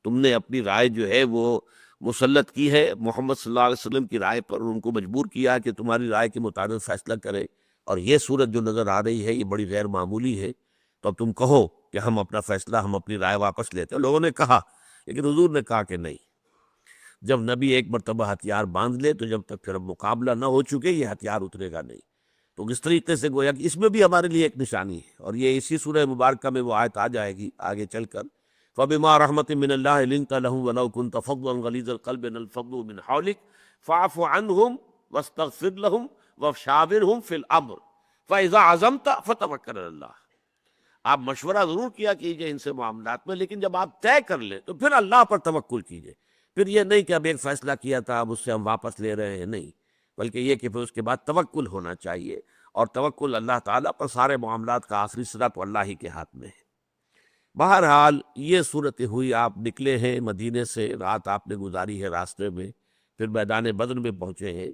Speaker 2: تم نے اپنی رائے جو ہے وہ مسلط کی ہے محمد صلی اللہ علیہ وسلم کی رائے پر، ان کو مجبور کیا ہے کہ تمہاری رائے کے مطابق فیصلہ کرے، اور یہ صورت جو نظر آ رہی ہے یہ بڑی غیر معمولی ہے، تو اب تم کہو کہ ہم اپنا فیصلہ، ہم اپنی رائے واپس لیتے ہیں۔ لوگوں نے کہا، لیکن حضور نے کہا کہ نہیں، جب نبی ایک مرتبہ ہتھیار باندھ لے تو جب تک پھر اب مقابلہ نہ ہو چکے یہ ہتھیار اترے گا نہیں۔ تو اس طریقے سے گویا کہ اس میں بھی ہمارے لیے ایک نشانی ہے، اور یہ اسی سورہ مبارکہ میں وہ آیت آ جائے گی آگے چل کر، فَبِمَا رَحْمَةٍ مِّنَ اللَّهِ لِنتَ لَهُمْ وَلَوْ كُنتَ فَظًّا غَلِيظَ الْقَلْبِ لَانفَضُّوا مِنْ حَوْلِكَ فَاعْفُ عَنْهُمْ وَاسْتَغْفِرْ لَهُمْ وَشَاوِرْهُمْ فِي الْأَمْرِ فَإِذَا عَزَمْتَ فَتَوَكَّلْ عَلَى اللَّهِ۔ آپ مشورہ ضرور کیا کیجئے ان سے معاملات میں، لیکن جب آپ طے کر لیں تو پھر اللہ پر توکل کیجئے، پھر یہ نہیں کہ اب ایک فیصلہ کیا تھا اب اس سے ہم واپس لے رہے ہیں، نہیں، بلکہ یہ کہ پھر اس کے بعد توکل ہونا چاہیے، اور توکل اللہ تعالیٰ پر، سارے معاملات کا آخری صدا تو اللہ ہی کے ہاتھ میں ہے۔ بہرحال یہ صورت ہوئی، آپ نکلے ہیں مدینے سے، رات آپ نے گزاری ہے راستے میں، پھر میدان بدر میں پہنچے ہیں،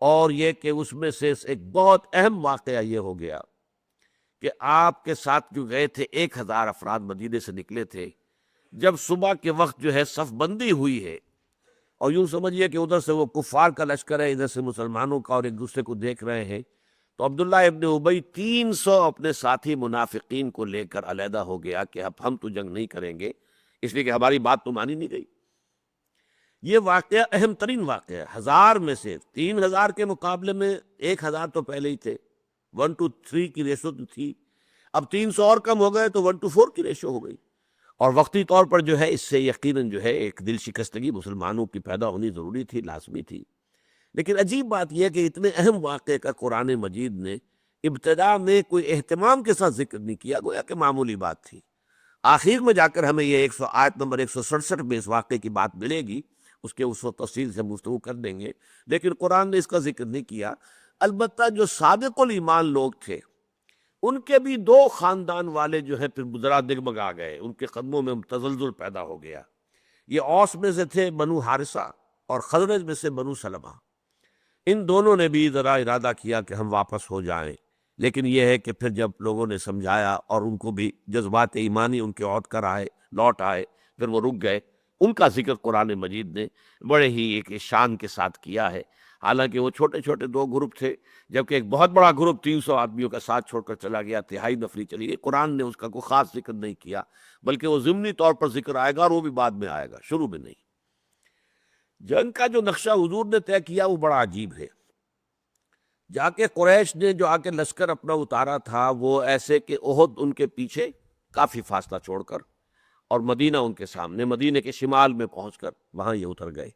Speaker 2: اور یہ کہ اس میں سے ایک بہت اہم واقعہ یہ ہو گیا کہ آپ کے ساتھ جو گئے تھے 1000 افراد مدینے سے نکلے تھے، جب صبح کے وقت جو ہے صف بندی ہوئی ہے، اور یوں سمجھیے کہ ادھر سے وہ کفار کا لشکر ہے، ادھر سے مسلمانوں کا، اور ایک دوسرے کو دیکھ رہے ہیں، تو عبداللہ ابن ابی 300 اپنے ساتھی منافقین کو لے کر علیحدہ ہو گیا کہ اب ہم تو جنگ نہیں کریں گے، اس لیے کہ ہماری بات تو مانی نہیں گئی۔ یہ واقعہ اہم ترین واقعہ ہے، 1000 میں سے 3000 کے مقابلے میں 1000 تو پہلے ہی تھے، 1:3 کی ریشو تو تھی، اب 300 اور کم ہو گئے تو 1:4 کی ریشو ہو گئی، اور وقتی طور پر جو ہے اس سے یقیناً جو ہے ایک دل شکستگی مسلمانوں کی پیدا ہونی ضروری تھی، لازمی تھی۔ لیکن عجیب بات یہ کہ اتنے اہم واقعے کا قرآن مجید نے ابتدا میں کوئی اہتمام کے ساتھ ذکر نہیں کیا، گویا کہ معمولی بات تھی۔ آخر میں جا کر ہمیں یہ آیت نمبر 167 میں اس واقعے کی بات ملے گی، اس کے اس وقت تفصیل سے گفتگو کر دیں گے، لیکن قرآن نے اس کا ذکر نہیں کیا۔ البتہ جو سابق الایمان لوگ تھے ان کے بھی 2 خاندان والے جو ہیں پھر ذرا دگمگا گئے، ان کے قدموں میں تزلزل پیدا ہو گیا۔ یہ اوس میں سے تھے بنو حارثہ، اور خزرج میں سے بنو سلمہ۔ ان دونوں نے بھی ذرا ارادہ کیا کہ ہم واپس ہو جائیں، لیکن یہ ہے کہ پھر جب لوگوں نے سمجھایا اور ان کو بھی جذبات ایمانی ان کے عود کر آئے، لوٹ آئے، پھر وہ رک گئے، ان کا ذکر قرآن مجید نے بڑے ہی ایک شان کے ساتھ کیا ہے، حالانکہ وہ چھوٹے چھوٹے دو گروپ تھے، جبکہ ایک بہت بڑا گروپ 300 آدمیوں کا ساتھ چھوڑ کر چلا گیا، تہائی نفری چلی گئی۔ قرآن نے اس کا کوئی خاص ذکر نہیں کیا، بلکہ وہ ضمنی طور پر ذکر آئے گا، اور وہ بھی بعد میں آئے گا، شروع میں نہیں۔ جنگ کا جو نقشہ حضور نے طے کیا وہ بڑا عجیب ہے۔ جا کے قریش نے جو آ کے لشکر اپنا اتارا تھا، وہ ایسے کہ احد ان کے پیچھے کافی فاصلہ چھوڑ کر، اور مدینہ ان کے سامنے، مدینہ کے شمال میں پہنچ کر وہاں یہ اتر گئے۔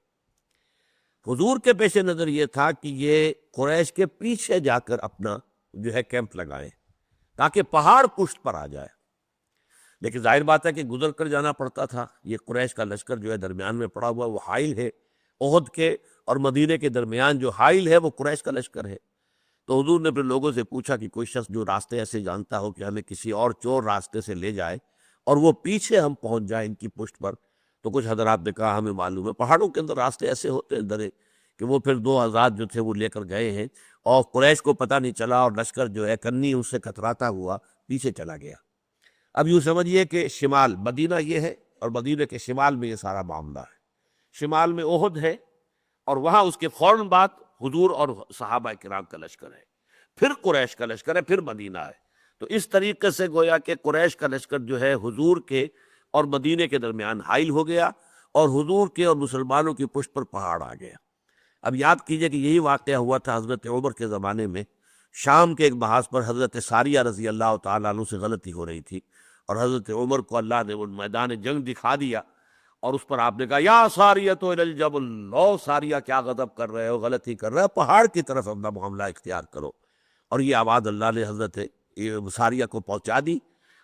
Speaker 2: حضور کے پیش نظر یہ تھا کہ یہ قریش کے پیچھے جا کر اپنا جو ہے کیمپ لگائیں، تاکہ پہاڑ پشت پر آ جائے۔ لیکن ظاہر بات ہے کہ گزر کر جانا پڑتا تھا، یہ قریش کا لشکر جو ہے درمیان میں پڑا ہوا، وہ حائل ہے احد کے اور مدینے کے درمیان، جو حائل ہے وہ قریش کا لشکر ہے۔ تو حضور نے پھر لوگوں سے پوچھا کہ کوئی شخص جو راستے ایسے جانتا ہو کہ ہمیں کسی اور چور راستے سے لے جائے اور وہ پیچھے ہم پہنچ جائیں ان کی پشت پر۔ تو کچھ حضرات نے کہا ہمیں معلوم ہے پہاڑوں کے اندر راستے ایسے ہوتے ہیں درے، کہ وہ پھر دو حضرات جو تھے وہ لے کر گئے ہیں، اور قریش کو پتہ نہیں چلا، اور لشکر جو ہے کنی ان سے کتراتا ہوا پیچھے چلا گیا۔ اب یوں سمجھیے کہ شمال مدینہ یہ ہے، اور مدینہ کے شمال میں یہ سارا معاملہ ہے۔ شمال میں احد ہے، اور وہاں اس کے فوراً بعد حضور اور صحابہ کرام کا لشکر ہے، پھر قریش کا لشکر ہے، پھر مدینہ ہے۔ تو اس طریقے سے گویا کہ قریش کا لشکر جو ہے حضور کے اور مدینے کے درمیان حائل ہو گیا، اور حضور کے اور مسلمانوں کی پشت پر پہاڑ آ گیا۔ اب یاد کیجئے کہ یہی واقعہ ہوا تھا حضرت عمر کے زمانے میں، شام کے ایک محاذ پر حضرت ساریہ رضی اللہ تعالیٰ عنہ سے غلطی ہو رہی تھی، اور حضرت عمر کو اللہ نے وہ میدان جنگ دکھا دیا، اور اس پر آپ نے کہا یا ساریۃ الی الجبل، لو ساریہ کیا غضب کر رہے ہو، غلطی کر رہے ہو، پہاڑ کی طرف اپنا معاملہ اختیار کرو۔ اور یہ آواز اللہ نے حضرت ساریہ کو پہنچا دی۔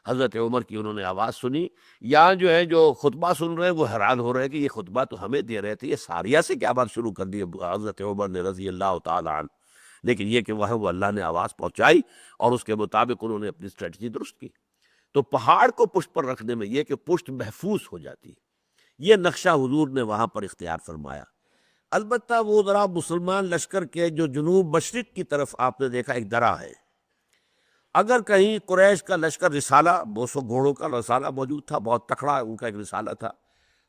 Speaker 2: حضرت عمر کی انہوں نے آواز سنی، یہاں جو ہے جو خطبہ سن رہے ہیں وہ حیران ہو رہے ہیں کہ یہ خطبہ تو ہمیں دے رہے تھے، یہ ساریہ سے کیا بات شروع کر دی حضرت عمر نے رضی اللہ تعالیٰ عنہ۔ لیکن یہ کہ وہ اللہ نے آواز پہنچائی، اور اس کے مطابق انہوں نے اپنی اسٹریٹجی درست کی۔ تو پہاڑ کو پشت پر رکھنے میں یہ کہ پشت محفوظ ہو جاتی ہے، یہ نقشہ حضور نے وہاں پر اختیار فرمایا۔ البتہ وہ ذرا مسلمان لشکر کے جو جنوب مشرق کی طرف آپ نے دیکھا ایک درہ ہے، اگر کہیں قریش کا لشکر رسالہ 200 گھوڑوں کا رسالہ موجود تھا، بہت تکڑا ان کا ایک رسالہ تھا،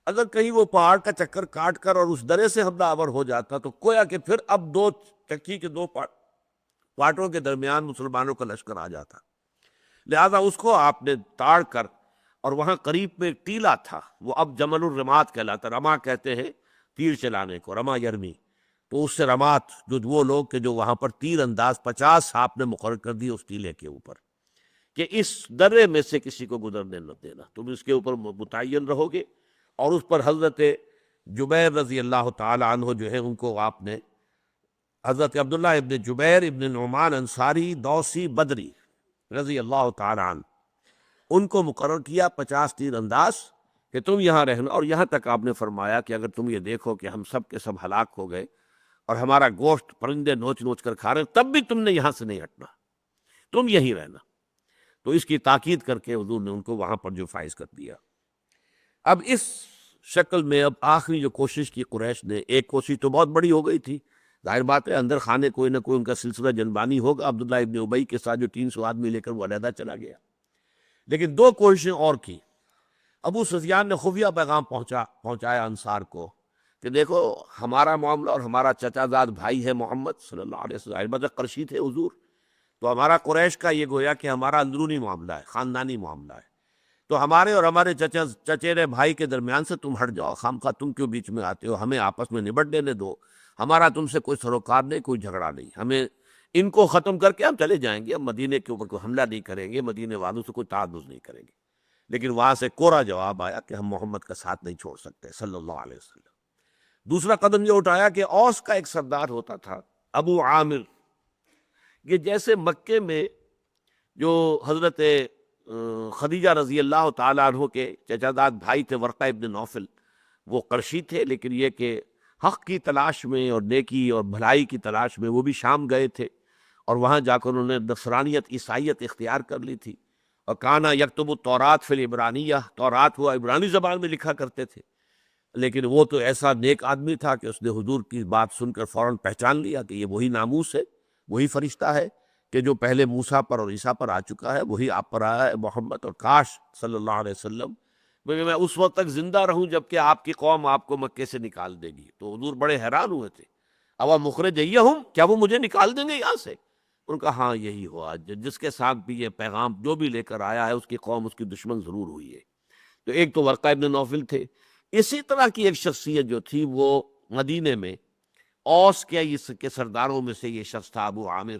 Speaker 2: اگر کہیں وہ پہاڑ کا چکر کاٹ کر اور اس درے سے حملہ آور ہو جاتا تو گویا کہ پھر اب دو چکی کے دو پارٹوں کے درمیان مسلمانوں کا لشکر آ جاتا، لہذا اس کو آپ نے تاڑ کر، اور وہاں قریب میں ایک ٹیلہ تھا، وہ اب جمل الرمات کہلاتا، رما کہتے ہیں تیر چلانے کو، رما یرمی، تو اس سے رمات جو وہ لوگ کہ جو وہاں پر تیر انداز 50 آپ نے مقرر کر دی اس ٹیلے کے اوپر، کہ اس درے میں سے کسی کو گزرنے نہ دینا، تم اس کے اوپر متعین رہو گے۔ اور اس پر حضرت جبیر رضی اللہ تعالی عنہ جو ہے ان کو آپ نے، حضرت عبداللہ ابن جبیر ابن نعمان انصاری دوسی بدری رضی اللہ تعالی عنہ، ان کو مقرر کیا 50 تیر انداز کہ تم یہاں رہنا، اور یہاں تک آپ نے فرمایا کہ اگر تم یہ دیکھو کہ ہم سب کے سب ہلاک ہو گئے اور ہمارا گوشت پرندے نوچ نوچ کر کھا رہے تب بھی تم نے یہاں سے نہیں ہٹنا، تم یہیں رہنا۔ تو اس کی تاکید کر کے حضور نے ان کو وہاں پر جو فائز کر دیا۔ اب اس شکل میں اب آخری جو کوشش کی قریش نے، ایک کوشش تو بہت بڑی ہو گئی تھی، ظاہر بات ہے اندر خانے کوئی نہ کوئی ان کا سلسلہ جنبانی ہوگا، عبداللہ ابن ابی کے ساتھ جو 300 آدمی لے کر وہ علیحدہ چلا گیا، لیکن دو کوششیں اور کی۔ ابو سفیان نے خفیہ پیغام پہنچایا انصار کو کہ دیکھو ہمارا معاملہ، اور ہمارا چچا زاد بھائی ہے محمد صلی اللہ علیہ وسلم، البتہ قرشی تھے حضور، تو ہمارا قریش کا یہ گویا کہ ہمارا اندرونی معاملہ ہے، خاندانی معاملہ ہے، تو ہمارے اور ہمارے چچیرے بھائی کے درمیان سے تم ہٹ جاؤ، خامخواہ تم کیوں بیچ میں آتے ہو، ہمیں آپس میں نبٹ دینے دو، ہمارا تم سے کوئی سروکار نہیں، کوئی جھگڑا نہیں، ہمیں ان کو ختم کر کے ہم چلے جائیں گے، ہم مدینے کے اوپر کوئی حملہ نہیں کریں گے، مدینے والوں سے کوئی تعدد نہیں کریں گے۔ لیکن وہاں سے کوڑا جواب آیا کہ ہم محمد کا ساتھ نہیں چھوڑ سکتے صلی اللہ علیہ وسلم۔ دوسرا قدم یہ اٹھایا کہ اوس کا ایک سردار ہوتا تھا ابو عامر، یہ جیسے مکے میں جو حضرت خدیجہ رضی اللہ تعالیٰ عنہ کے چچا زاد بھائی تھے ورقہ ابن نوفل، وہ قرشی تھے، لیکن یہ کہ حق کی تلاش میں اور نیکی اور بھلائی کی تلاش میں وہ بھی شام گئے تھے، اور وہاں جا کر انہوں نے نصرانیت عیسائیت اختیار کر لی تھی، اور کانا یکتب التوراۃ فی العبرانیہ، تورات وہ عبرانی زبان میں لکھا کرتے تھے، لیکن وہ تو ایسا نیک آدمی تھا کہ اس نے حضور کی بات سن کر فوراً پہچان لیا کہ یہ وہی ناموس ہے، وہی فرشتہ ہے کہ جو پہلے موسیٰ پر اور عیسیٰ پر آ چکا ہے، وہی آپ پر آیا ہے محمد، اور کاش صلی اللہ علیہ وسلم میں اس وقت تک زندہ رہوں جب کہ آپ کی قوم آپ کو مکے سے نکال دے گی۔ تو حضور بڑے حیران ہوئے تھے، اوا مخرجیہم، کیا وہ مجھے نکال دیں گے یہاں سے؟ ان کا ہاں یہی ہوا، جس کے ساتھ بھی یہ پیغام جو بھی لے کر آیا ہے اس کی قوم اس کی دشمن ضرور ہوئی ہے۔ تو ایک تو ورقہ ابن نوفل تھے۔ اسی طرح کی ایک شخصیت جو تھی وہ مدینے میں اوس کے سرداروں میں سے یہ شخص تھا ابو عامر۔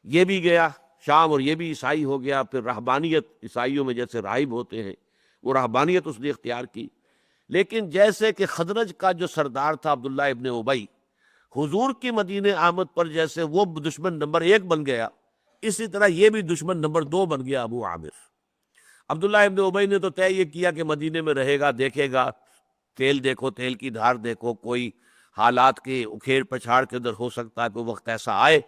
Speaker 2: یہ بھی گیا شام اور یہ بھی عیسائی ہو گیا۔ پھر رہبانیت، عیسائیوں میں جیسے راہب ہوتے ہیں، وہ رہبانیت اس نے اختیار کی۔ لیکن جیسے کہ خزرج کا جو سردار تھا عبداللہ ابن ابی، حضور کی مدینے آمد پر جیسے وہ دشمن نمبر 1 بن گیا، اسی طرح یہ بھی دشمن نمبر 2 بن گیا ابو عامر۔ عبداللہ ابن ابی نے تو طے یہ کیا کہ مدینے میں رہے گا، دیکھے گا، تیل دیکھو، تیل کی دھار دیکھو، کوئی حالات کے اکھیڑ پچھاڑ کے اندر ہو سکتا ہے کوئی وقت ایسا آئے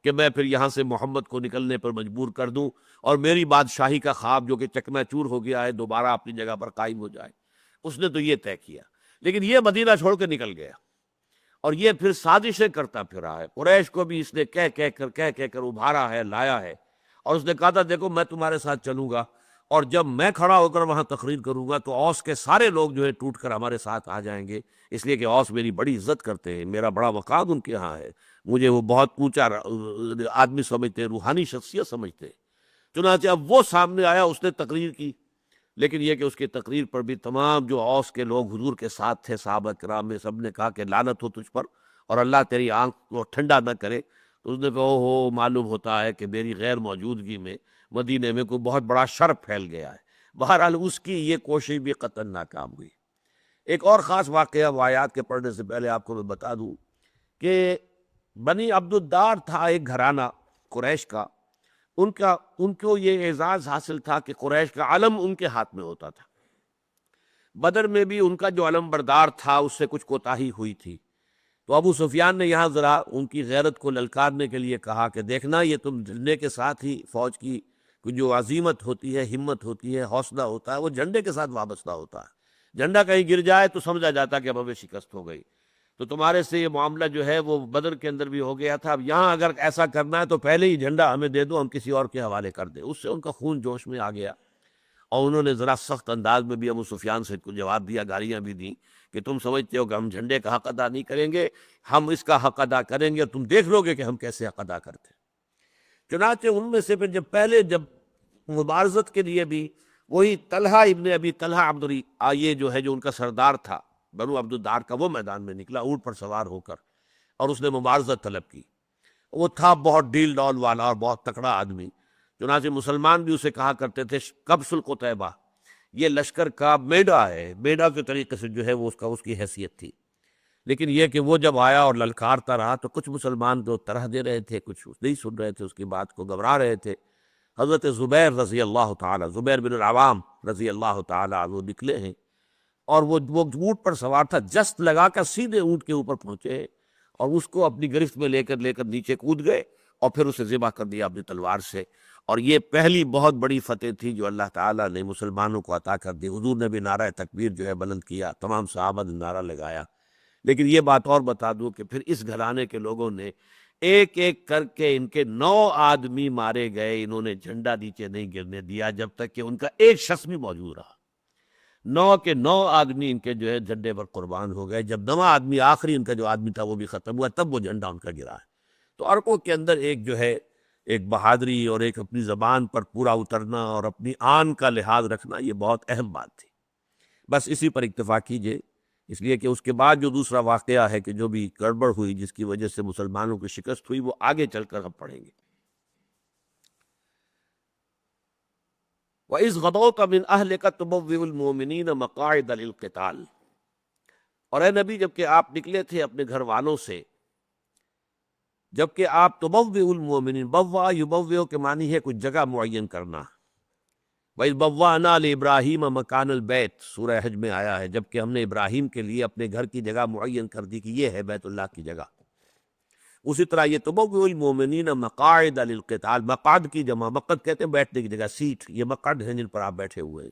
Speaker 2: کہ میں پھر یہاں سے محمد کو نکلنے پر مجبور کر دوں اور میری بادشاہی کا خواب جو کہ چکنا چور ہو گیا ہے دوبارہ اپنی جگہ پر قائم ہو جائے۔ اس نے تو یہ طے کیا، لیکن یہ مدینہ چھوڑ کے نکل گیا اور یہ پھر سازشیں کرتا پھرا ہے۔ قریش کو بھی اس نے کہہ کر ابھارا ہے، لایا ہے، اور اس نے کہا تھا دیکھو میں تمہارے ساتھ چلوں گا، اور جب میں کھڑا ہو کر وہاں تقریر کروں گا تو اوس کے سارے لوگ جو ہے ٹوٹ کر ہمارے ساتھ آ جائیں گے، اس لیے کہ اوس میری بڑی عزت کرتے ہیں، میرا بڑا وقار ان کے ہاں ہے، مجھے وہ بہت اونچا آدمی سمجھتے ہیں، روحانی شخصیت سمجھتے ہیں۔ چنانچہ اب وہ سامنے آیا، اس نے تقریر کی، لیکن یہ کہ اس کی تقریر پر بھی تمام جو اوس کے لوگ حضور کے ساتھ تھے، صحابہ کرام میں سب نے کہا کہ لعنت ہو تجھ پر اور اللہ تیری آنکھ کو ٹھنڈا نہ کرے۔ تو اس نے کہا ہو، معلوم ہوتا ہے کہ میری غیر موجودگی میں مدینے میں کوئی بہت بڑا شر پھیل گیا ہے۔ بہرحال اس کی یہ کوشش بھی قطعا ناکام ہوئی۔ ایک اور خاص واقعہ آیات کے پڑھنے سے پہلے آپ کو میں بتا دوں کہ بنی عبد الدار تھا ایک گھرانہ قریش کا، ان کو یہ اعزاز حاصل تھا کہ قریش کا علم ان کے ہاتھ میں ہوتا تھا۔ بدر میں بھی ان کا جو علم بردار تھا اس سے کچھ کوتاہی ہوئی تھی، تو ابو سفیان نے یہاں ذرا ان کی غیرت کو للکارنے کے لیے کہا کہ دیکھنا یہ تم جھنڈے کے ساتھ ہی، فوج کی جو عظیمت ہوتی ہے، ہمت ہوتی ہے، حوصلہ ہوتا ہے، وہ جھنڈے کے ساتھ وابستہ ہوتا ہے۔ جھنڈا کہیں گر جائے تو سمجھا جاتا کہ اب ہمیں شکست ہو گئی۔ تو تمہارے سے یہ معاملہ جو ہے وہ بدر کے اندر بھی ہو گیا تھا، اب یہاں اگر ایسا کرنا ہے تو پہلے ہی جھنڈا ہمیں دے دو، ہم کسی اور کے حوالے کر دیں۔ اس سے ان کا خون جوش میں آ گیا اور انہوں نے ذرا سخت انداز میں بھی ابو سفیان سے جواب دیا، گالیاں بھی دیں کہ تم سمجھتے ہو کہ ہم جھنڈے کا حق ادا نہیں کریں گے، ہم اس کا حق ادا کریں گے اور تم دیکھ لو گے کہ ہم کیسے حق ادا کرتے ہیں۔ چنانچہ ان میں سے پھر جب مبارزت کے لیے بھی وہی طلحہ ابن ابی طلحہ یہ جو ہے جو ان کا سردار تھا بنو عبد الدار کا، وہ میدان میں نکلا اونٹ پر سوار ہو کر اور اس نے مبارزت طلب کی۔ وہ تھا بہت ڈیل ڈال والا اور بہت تکڑا آدمی، چنانچہ مسلمان بھی اسے کہا کرتے تھے قبص القتیبہ، یہ لشکر کا میڈا ہے، میڈا کے طریقے سے جو ہے وہ اس کی حیثیت تھی۔ لیکن یہ کہ وہ جب آیا اور للکارتا رہا تو کچھ مسلمان تو طرح دے رہے تھے، کچھ نہیں سن رہے تھے، اس کی بات کو گھبرا رہے تھے۔ حضرت زبیر رضی اللہ تعالی، زبیر بن العوام رضی اللہ تعالی وہ نکلے ہیں اور وہ اونٹ پر سوار تھا، جست لگا کر سیدھے اونٹ کے اوپر پہنچے اور اس کو اپنی گرفت میں لے کر نیچے کود گئے اور پھر اسے ذبح کر دیا اپنی تلوار سے۔ اور یہ پہلی بہت بڑی فتح تھی جو اللہ تعالیٰ نے مسلمانوں کو عطا کر دی۔ حضور نے بھی نعرہ تکبیر جو ہے بلند کیا، تمام صحابہ نے نعرہ لگایا۔ لیکن یہ بات اور بتا دوں کہ پھر اس گھرانے کے لوگوں نے ایک ایک کر کے ان کے 9 آدمی مارے گئے، انہوں نے جھنڈا نیچے نہیں گرنے دیا جب تک کہ ان کا ایک شخص بھی موجود رہا۔ 9 کے 9 آدمی ان کے جو ہے جھنڈے پر قربان ہو گئے۔ جب 9 آدمی آخری ان کا جو آدمی تھا وہ بھی ختم ہوا، تب وہ جھنڈا ان کا گرا ہے۔ تو عرقوں کے اندر ایک جو ہے ایک بہادری اور ایک اپنی زبان پر پورا اترنا اور اپنی آن کا لحاظ رکھنا، یہ بہت اہم بات تھی۔ بس اسی پر اکتفا کیجئے، اس لیے کہ اس کے بعد جو دوسرا واقعہ ہے کہ جو بھی گڑبڑ ہوئی جس کی وجہ سے مسلمانوں کی شکست ہوئی، وہ آگے چل کر ہم پڑھیں گے۔ وَإِذْ غَدَوْتَ مِنْ أَهْلِكَ تُبَوِّئُ الْمُؤْمِنِينَ مَقَاعِدَ لِلْقِتَالِ، اور اے نبی جب کہ آپ نکلے تھے اپنے گھر والوں سے، جب کہ آپ تبوّئ المؤمنین، بوا یبوّئ کے معنی ہے کچھ جگہ معین کرنا۔ وَإِذْ بَوَّأْنَا لِإِبْرَاهِيمَ مَكَانَ الْبَيْتِ، سورہ حج میں آیا ہے، جب کہ ہم نے ابراہیم کے لیے اپنے گھر کی جگہ معین کر دی کہ یہ ہے بیت اللہ کی جگہ۔ اسی طرح یہ تبوّئ المؤمنین مقاعد للقتال، مقعد کی جمع، مقعد کہتے ہیں بیٹھنے کی جگہ، سیٹ، یہ مقعد ہیں جن پر آپ بیٹھے ہوئے ہیں،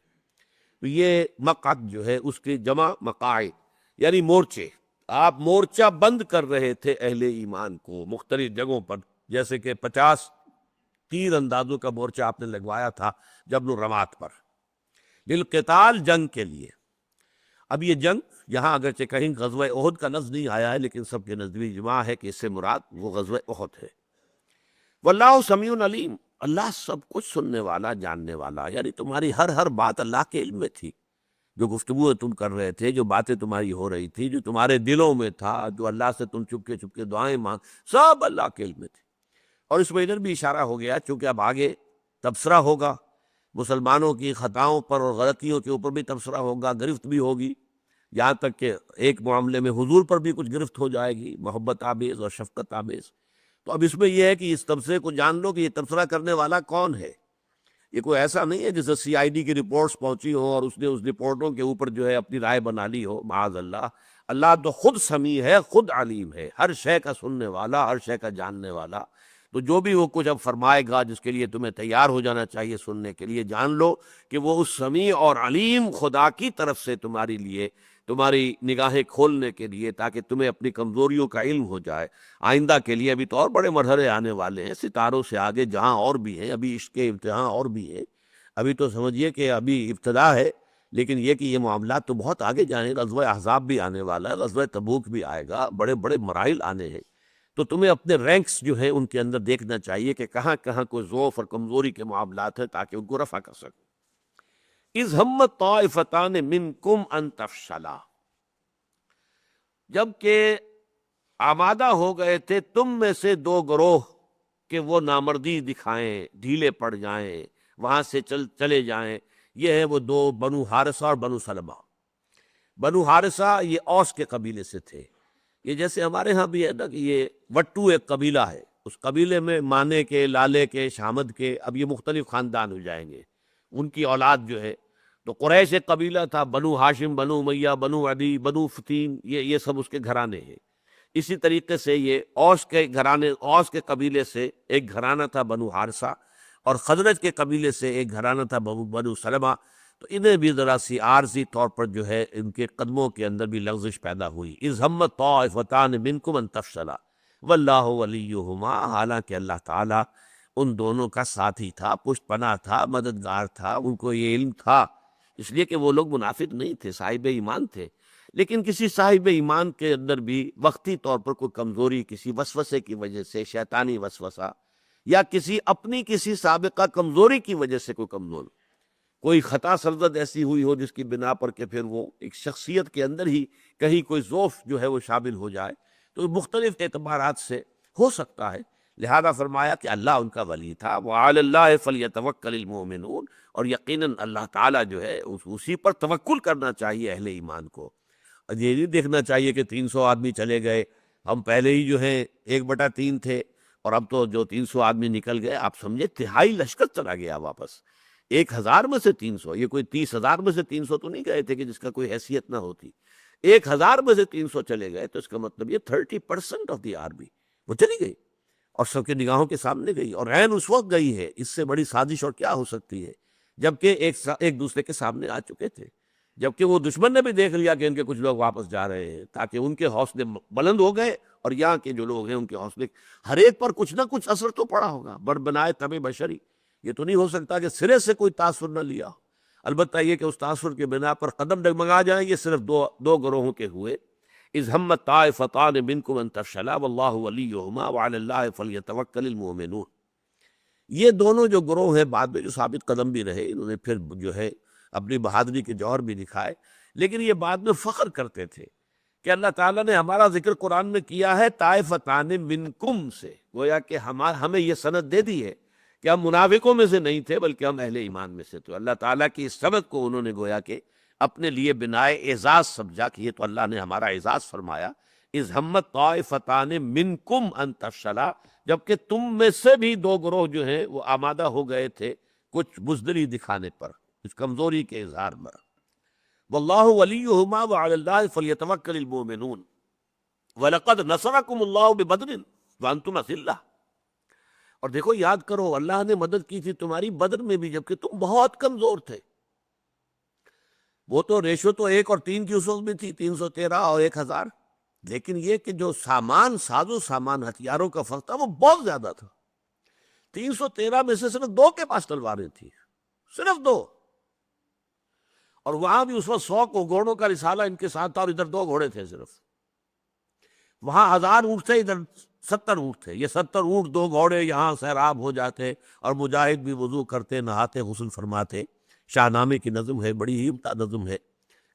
Speaker 2: تو یہ مقعد جو ہے اس کی جمع مقاعد یعنی مورچے۔ آپ مورچہ بند کر رہے تھے اہل ایمان کو مختلف جگہوں پر، جیسے کہ 50 تیر اندازوں کا مورچہ آپ نے لگوایا تھا جبل الرمات پر، للقتال، جنگ کے لیے۔ اب یہ جنگ یہاں اگرچہ کہیں غزوہ احد کا لفظ نہیں آیا ہے، لیکن سب کے نزدیک اجماع ہے کہ اس سے مراد وہ غزوہ احد ہے۔ واللہ سمیع علیم، اللہ سب کچھ سننے والا، جاننے والا، یعنی تمہاری ہر بات اللہ کے علم میں تھی۔ جو گفتگو تم کر رہے تھے، جو باتیں تمہاری ہو رہی تھی، جو تمہارے دلوں میں تھا، جو اللہ سے تم چپکے چپکے دعائیں مانگ، سب اللہ کے علم میں تھی۔ اور اس میں ادھر بھی اشارہ ہو گیا، چونکہ اب آگے تبصرہ ہوگا مسلمانوں کی خطاؤں پر اور غلطیوں کے اوپر بھی تبصرہ ہوگا، گرفت بھی ہوگی، یہاں تک کہ ایک معاملے میں حضور پر بھی کچھ گرفت ہو جائے گی، محبت آمیز اور شفقت آمیز۔ تو اب اس میں یہ ہے کہ اس تبصرے کو جان لو کہ یہ تبصرہ کرنے والا کون ہے۔ یہ کوئی ایسا نہیں ہے جیسے CID کی رپورٹس پہنچی ہو اور اس نے اس رپورٹوں کے اوپر جو ہے اپنی رائے بنا لی ہو، معاذ اللہ۔ اللہ تو خود سمیع ہے، خود علیم ہے، ہر شے کا سننے والا، ہر شے کا جاننے والا۔ تو جو بھی وہ کچھ اب فرمائے گا جس کے لیے تمہیں تیار ہو جانا چاہیے سننے کے لیے، جان لو کہ وہ اس سمیع اور علیم خدا کی طرف سے تمہاری لیے، تمہاری نگاہیں کھولنے کے لیے، تاکہ تمہیں اپنی کمزوریوں کا علم ہو جائے آئندہ کے لیے۔ ابھی تو اور بڑے مرحلے آنے والے ہیں، ستاروں سے آگے جہاں اور بھی ہیں، ابھی عشق کے امتحان اور بھی ہیں۔ ابھی تو سمجھیے کہ ابھی ابتدا ہے، لیکن یہ کہ یہ معاملات تو بہت آگے جائیں گے۔ غزوہ احزاب بھی آنے والا ہے، غزوہ تبوک بھی آئے گا، بڑے بڑے مراحل آنے ہیں۔ تو تمہیں اپنے رینکس جو ہیں ان کے اندر دیکھنا چاہیے کہ کہاں کہاں کوئی ضعف اور کمزوری کے معاملات ہیں، تاکہ ان کو رفع کر سکو۔ اذ ہمت طائفتان منکم ان تفشلا، جبکہ آمادہ ہو گئے تھے تم میں سے دو گروہ کہ وہ نامردی دکھائیں، ڈھیلے پڑ جائیں، وہاں سے چلے جائیں۔ یہ ہے وہ دو، بنو حارثہ اور بنو سلمہ۔ بنو حارثہ یہ اوس کے قبیلے سے تھے۔ یہ جیسے ہمارے ہاں بھی ہے نا کہ یہ وٹو ایک قبیلہ ہے، اس قبیلے میں مانے کے، لالے کے، شامد کے، اب یہ مختلف خاندان ہو جائیں گے، ان کی اولاد جو ہے۔ تو قریش ایک قبیلہ تھا، بنو ہاشم، بنو امیہ، بنو عدی، بنو فتیم، یہ سب اس کے گھرانے ہیں۔ اسی طریقے سے یہ اوس کے گھرانے، اوس کے قبیلے سے ایک گھرانہ تھا بنو حارثہ، اور خزرج کے قبیلے سے ایک گھرانہ تھا بنو سلمہ۔ تو انہیں بھی ذرا سی عارضی طور پر جو ہے ان کے قدموں کے اندر بھی لغزش پیدا ہوئی۔ اذ ہمت طائفتان منکم ان تفشلا واللہ ولیہما، حالانکہ اللہ تعالیٰ ان دونوں کا ساتھی تھا، پشت پناہ تھا، مددگار تھا، ان کو یہ علم تھا، اس لیے کہ وہ لوگ منافق نہیں تھے، صاحب ایمان تھے۔ لیکن کسی صاحب ایمان کے اندر بھی وقتی طور پر کوئی کمزوری، کسی وسوسے کی وجہ سے، شیطانی وسوسہ، یا کسی سابقہ کمزوری کی وجہ سے کوئی خطا سرزد ایسی ہوئی ہو جس کی بنا پر کہ پھر وہ ایک شخصیت کے اندر ہی کہیں کوئی ضعف جو ہے وہ شامل ہو جائے، تو مختلف اعتبارات سے ہو سکتا ہے۔ لہذا فرمایا کہ اللہ ان کا ولی تھا۔ وَعَلَى اللَّهِ فَلْيَتَوَكَّلِ الْمُؤْمِنُونَ، اور یقیناً اللہ تعالیٰ جو ہے اسی پر توکل کرنا چاہیے اہل ایمان کو۔ یہ نہیں دیکھنا چاہیے کہ 300 آدمی چلے گئے، ہم پہلے ہی جو ہے 1/3 تھے، اور اب تو جو 300 آدمی نکل گئے، آپ سمجھے تہائی لشکر چلا گیا واپس۔ 1000 میں سے 300، یہ کوئی 30,000 میں سے 300 تو نہیں گئے تھے کہ جس کا کوئی حیثیت نہ ہوتی۔ 1000 میں سے 300 چلے گئے، تو اس کا مطلب یہ 30% آف دی آرمی وہ چلی گئی، اور سب کے نگاہوں کے سامنے گئی، اور عین اس وقت گئی ہے۔ اس سے بڑی سازش اور کیا ہو سکتی ہے، جبکہ ایک دوسرے کے سامنے آ چکے تھے، جبکہ وہ دشمن نے بھی دیکھ لیا کہ ان کے کچھ لوگ واپس جا رہے ہیں، تاکہ ان کے حوصلے بلند ہو گئے، اور یہاں کے جو لوگ ہیں ان کے حوصلے، ہر ایک پر کچھ نہ کچھ اثر تو پڑا ہوگا۔ بنائے طبع بشری، یہ تو نہیں ہو سکتا کہ سرے سے کوئی تاثر نہ لیا۔ البتہ یہ کہ اس تاثر کے بنا پر قدم ڈگمگا جائیں، یہ صرف دو گروہوں کے ہوئے۔ اذ ہمت طائفتان منکم ان تفشلا واللہ ولیہما وعلی اللہ فلیتوکل المؤمنون۔ یہ دونوں جو گروہ ہیں بعد میں جو ثابت قدم بھی رہے، انہوں نے پھر جو ہے اپنی بہادری کے جوہر بھی دکھائے، لیکن یہ بعد میں فخر کرتے تھے کہ اللہ تعالیٰ نے ہمارا ذکر قرآن میں کیا ہے طائفتان منکم سے، گویا کہ ہمیں یہ سند دے دی ہے کہ ہم منافقوں میں سے نہیں تھے بلکہ ہم اہل ایمان میں سے تھے۔ اللہ تعالیٰ کی اس سبق کو انہوں نے گویا کہ اپنے لیے بنائے اعزاز سمجھا کہ یہ تو اللہ نے ہمارا اعزاز فرمایا۔ اذ ہمت طائفتان منکم ان تفشلا، جبکہ تم میں سے بھی دو گروہ جو ہیں وہ آمادہ ہو گئے تھے کچھ بزدلی دکھانے پر، اس کمزوری کے اظہار پر۔ واللہ ولیہما وعلی اللہ فلیتوکل المؤمنون وَلَقَدْ نَصَرَكُمُ اللَّهُ بِبَدْرٍ وَأَنْتُمْ أَذِلَّةٌ۔ اور دیکھو یاد کرو، اللہ نے مدد کی تھی تمہاری بدر میں بھی جبکہ تم بہت کمزور تھے۔ وہ تو ریشو تو 1 اور 3 کی اس وقت میں تھی، 313 اور 1000، لیکن یہ کہ جو ساز و سامان ہتھیاروں کا فرق تھا وہ بہت زیادہ تھا۔ 313 میں سے صرف 2 کے پاس تلواریں تھیں، صرف 2۔ اور وہاں بھی اس وقت 100 کو گھوڑوں کا رسالہ ان کے ساتھ تھا اور ادھر 2 گھوڑے تھے صرف. وہاں 1000 اونٹ تھے، ادھر 70 اونٹ تھے. یہ 70 اونٹ 2 گھوڑے یہاں سیراب ہو جاتے اور مجاہد بھی وضو کرتے، نہاتے، غسل فرماتے. شاہ نامے کی نظم ہے، بڑی ہی عمدہ نظم ہے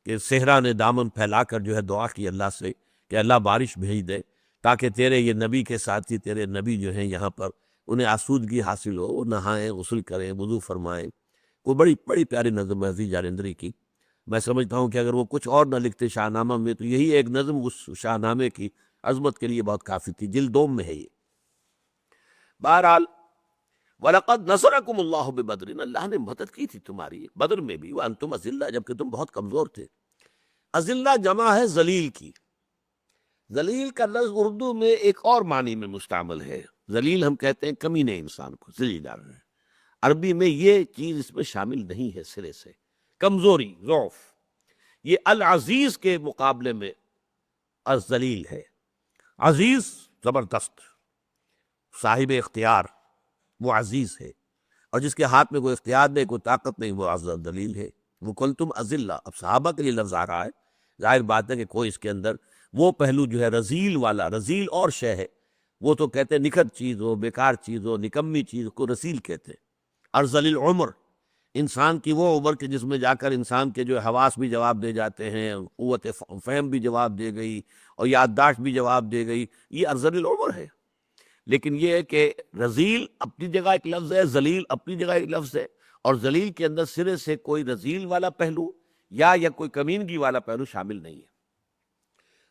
Speaker 2: کہ صحرا نے دامن پھیلا کر جو ہے دعا کی اللہ سے کہ اللہ بارش بھیج دے تاکہ تیرے یہ نبی کے ساتھی، تیرے نبی جو ہیں یہاں پر انہیں آسودگی حاصل ہو، وہ نہائیں، غسل کریں، وضو فرمائیں. وہ بڑی بڑی پیاری نظم ہے عزیز جالندری کی. میں سمجھتا ہوں کہ اگر وہ کچھ اور نہ لکھتے شاہ نامہ میں تو یہی ایک نظم اس شاہ نامے کی عظمت کے لیے بہت کافی تھی. جلد دوم میں ہے یہ. بہرحال وَلَقَدْ نَصَرَكُمُ اللَّهُ بِبَدْرٍ، اللہ نے مدد کی تھی تمہاری بدر میں بھی، وَأَنْتُمْ أَذِلَّةٌ، جبکہ تم بہت کمزور تھے. اذلہ جمع ہے ذلیل کی. ذلیل کا لفظ اردو میں ایک اور معنی میں مستعمل ہے. ذلیل ہم کہتے ہیں کمینے انسان کو، ذلیل ڈال رہے ہیں. عربی میں یہ چیز اس میں شامل نہیں ہے سرے سے. کمزوری، ضعف. یہ العزیز کے مقابلے میں الذلیل ہے. عزیز زبردست، صاحب اختیار، وہ عزیز ہے. اور جس کے ہاتھ میں کوئی اختیار نہیں، کوئی طاقت نہیں، وہ ذلیل ہے. وہ کنتم اذلہ، اب صحابہ کے لیے لفظ آ رہا ہے. ظاہر بات ہے کہ کوئی اس کے اندر وہ پہلو جو ہے رذیل والا، رذیل اور شے ہے. وہ تو کہتے ہیں نکھت چیز ہو، بیکار چیز ہو، نکمی چیز کو رذیل کہتے ہیں. ارذل العمر، انسان کی وہ عمر کہ جس میں جا کر انسان کے جو حواس بھی جواب دے جاتے ہیں، قوت فہم بھی جواب دے گئی اور یادداشت بھی جواب دے گئی، یہ ارذل العمر ہے. لیکن یہ ہے کہ رذیل اپنی جگہ ایک لفظ ہے، ذلیل اپنی جگہ ایک لفظ ہے، اور ذلیل کے اندر سرے سے کوئی رذیل والا پہلو یا کوئی کمینگی والا پہلو شامل نہیں ہے.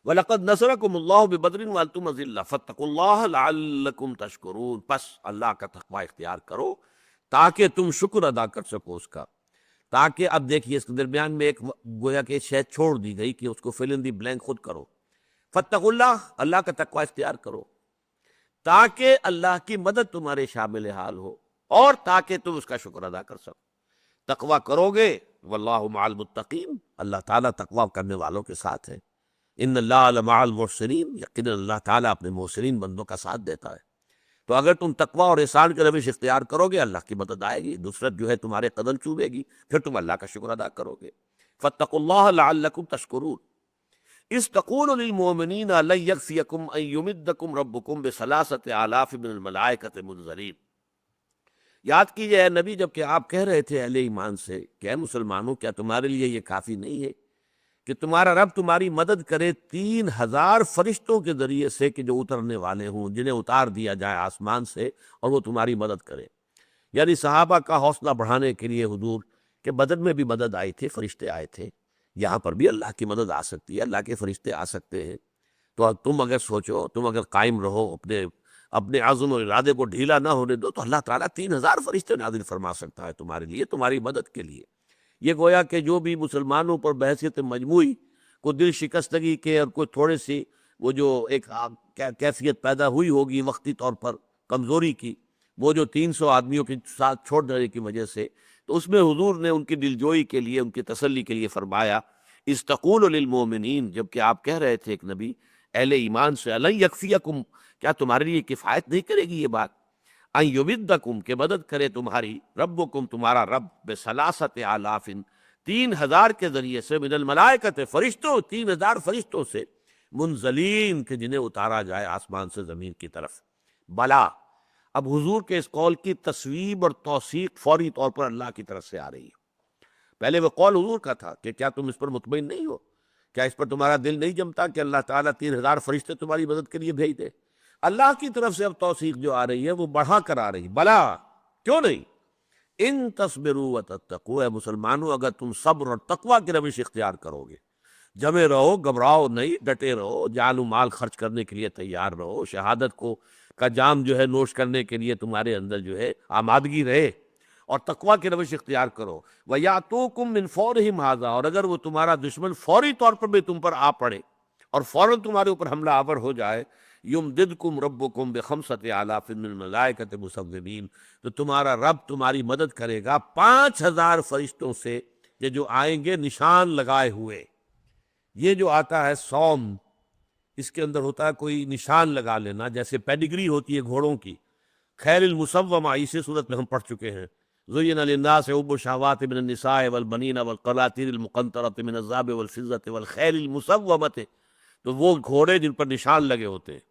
Speaker 2: وَلَقَدْ نَصَرَكُمُ اللَّهُ بِبَدْرٍ وَأَنْتُمْ أَذِلَّةٌ فَاتَّقُوا اللَّهَ لَعَلَّكُمْ تَشْكُرُونَ، پس اللہ کا تقوی اختیار کرو تاکہ تم شکر ادا کر سکو اس کا. تاکہ اب دیکھیے اس کے درمیان میں ایک گویا کہ شے چھوڑ دی گئی کہ اس کو فل ان دی بلینک خود کرو. فَاتَّقُوا اللَّهَ، اللہ کا تقوی اختیار کرو تاکہ اللہ کی مدد تمہارے شامل حال ہو اور تاکہ تم اس کا شکر ادا کر سکو. تقوی کرو گے واللہ مع المتقین، اللہ تعالیٰ تقوی کرنے والوں کے ساتھ ہے. ان اللہ لمع المحسنین، یقیناً اللہ تعالیٰ اپنے محسنین بندوں کا ساتھ دیتا ہے. تو اگر تم تقوی اور احسان کے روش اختیار کرو گے اللہ کی مدد آئے گی، نصرت جو ہے تمہارے قدم چوبے گی، پھر تم اللہ کا شکر ادا کرو گے. فاتقوا اللہ لعلکم تشکرون. اذ تقول للمؤمنین لن یکفیکم ان یمدکم ربکم بثلاثۃ آلاف من الملائکۃ منزلین. یاد کیجئے اے نبی جب کہ آپ کہہ رہے تھے اہل ایمان سے کہ اے مسلمانوں، کیا تمہارے لیے یہ کافی نہیں ہے کہ تمہارا رب تمہاری مدد کرے 3000 فرشتوں کے ذریعے سے کہ جو اترنے والے ہوں، جنہیں اتار دیا جائے آسمان سے اور وہ تمہاری مدد کرے. یعنی صحابہ کا حوصلہ بڑھانے کے لیے حضور کہ بدر میں بھی مدد آئی تھی، فرشتے آئے تھے، یہاں پر بھی اللہ کی مدد آ سکتی ہے، اللہ کے فرشتے آ سکتے ہیں. تو تم اگر سوچو، تم اگر قائم رہو، اپنے عزم اور ارادے کو ڈھیلا نہ ہونے دو، تو اللہ تعالیٰ 3000 فرشتے نازل فرما سکتا ہے تمہارے لیے، تمہاری مدد کے لیے. یہ گویا کہ جو بھی مسلمانوں پر بحیثیت مجموعی کوئی دل شکستگی کے اور کوئی تھوڑے سی وہ جو ایک کیفیت پیدا ہوئی ہوگی وقتی طور پر کمزوری کی، وہ جو 300 آدمیوں کے ساتھ چھوڑ دینے کی وجہ سے، تو اس میں حضور نے ان کی دلجوئی کے لیے، ان کی تسلی کے لیے فرمایا اذ تقول للمؤمنین، جب کہ آپ کہہ رہے تھے ایک نبی اہل ایمان سے، الن یکفیکم، کیا تمہارے لیے کفایت نہیں کرے گی یہ بات، ان یمدکم، کہ مدد کرے تمہاری، ربکم، تمہارا رب، بثلاثۃ آلاف، 3000 کے ذریعے سے، من الملائکۃ، فرشتوں، 3000 فرشتوں سے، منزلین، کہ جنہیں اتارا جائے آسمان سے زمین کی طرف. بلا، اب حضور کے اس قول کی تصویب اور توثیق فوری طور پر اللہ کی طرف سے آ رہی ہے. پہلے وہ قول حضور کا تھا کہ کیا تم اس پر مطمئن نہیں ہو، کیا اس پر تمہارا دل نہیں جمتا کہ اللہ تعالیٰ 3000 فرشتے تمہاری مدد کے لیے بھیج دے. اللہ کی طرف سے اب توثیق جو آ رہی ہے وہ بڑھا کر آ رہی، بلا، کیوں نہیں، ان تصبروا وتتقوا، اے مسلمانوں اگر تم صبر اور تقوی کی روش اختیار کرو گے، جمے رہو، گھبراؤ نہیں، ڈٹے رہو، جان و مال خرچ کرنے کے لیے تیار رہو، شہادت کو کا جام جو ہے نوش کرنے کے لیے تمہارے اندر جو ہے آمادگی رہے، اور تقوی کی روش اختیار کرو. وَيَأْتُوكُم مِّن فَوْرِهِمْ هَٰذَا، اور اگر وہ تمہارا دشمن فوری طور پر بھی تم پر آ پڑے اور فوراً تمہارے اوپر حملہ آور ہو جائے، یمددکم ربکم بخمسۃ آلاف من الملائکۃ مسومین، تو تمہارا رب تمہاری مدد کرے گا 5000 فرشتوں سے کہ جو آئیں گے نشان لگائے ہوئے. یہ جو آتا ہے سوم، اس کے اندر ہوتا ہے کوئی نشان لگا لینا، جیسے پیڈگری ہوتی ہے گھوڑوں کی. خیل المسومہ اسی صورت میں ہم پڑھ چکے ہیں زُيِّنَ لِلنَّاسِ حُبُّ الشَّهَوَاتِ مِنَ النِّسَاءِ وَالْبَنِينَ وَالْقَنَاطِيرِ الْمُقَنطَرَةِ مِنَ الذَّهَبِ وَالْفِضَّةِ وَالْخَيْلِ الْمُسَوَّمَةِ، تو وہ گھوڑے جن پر نشان لگے ہوتے ہیں،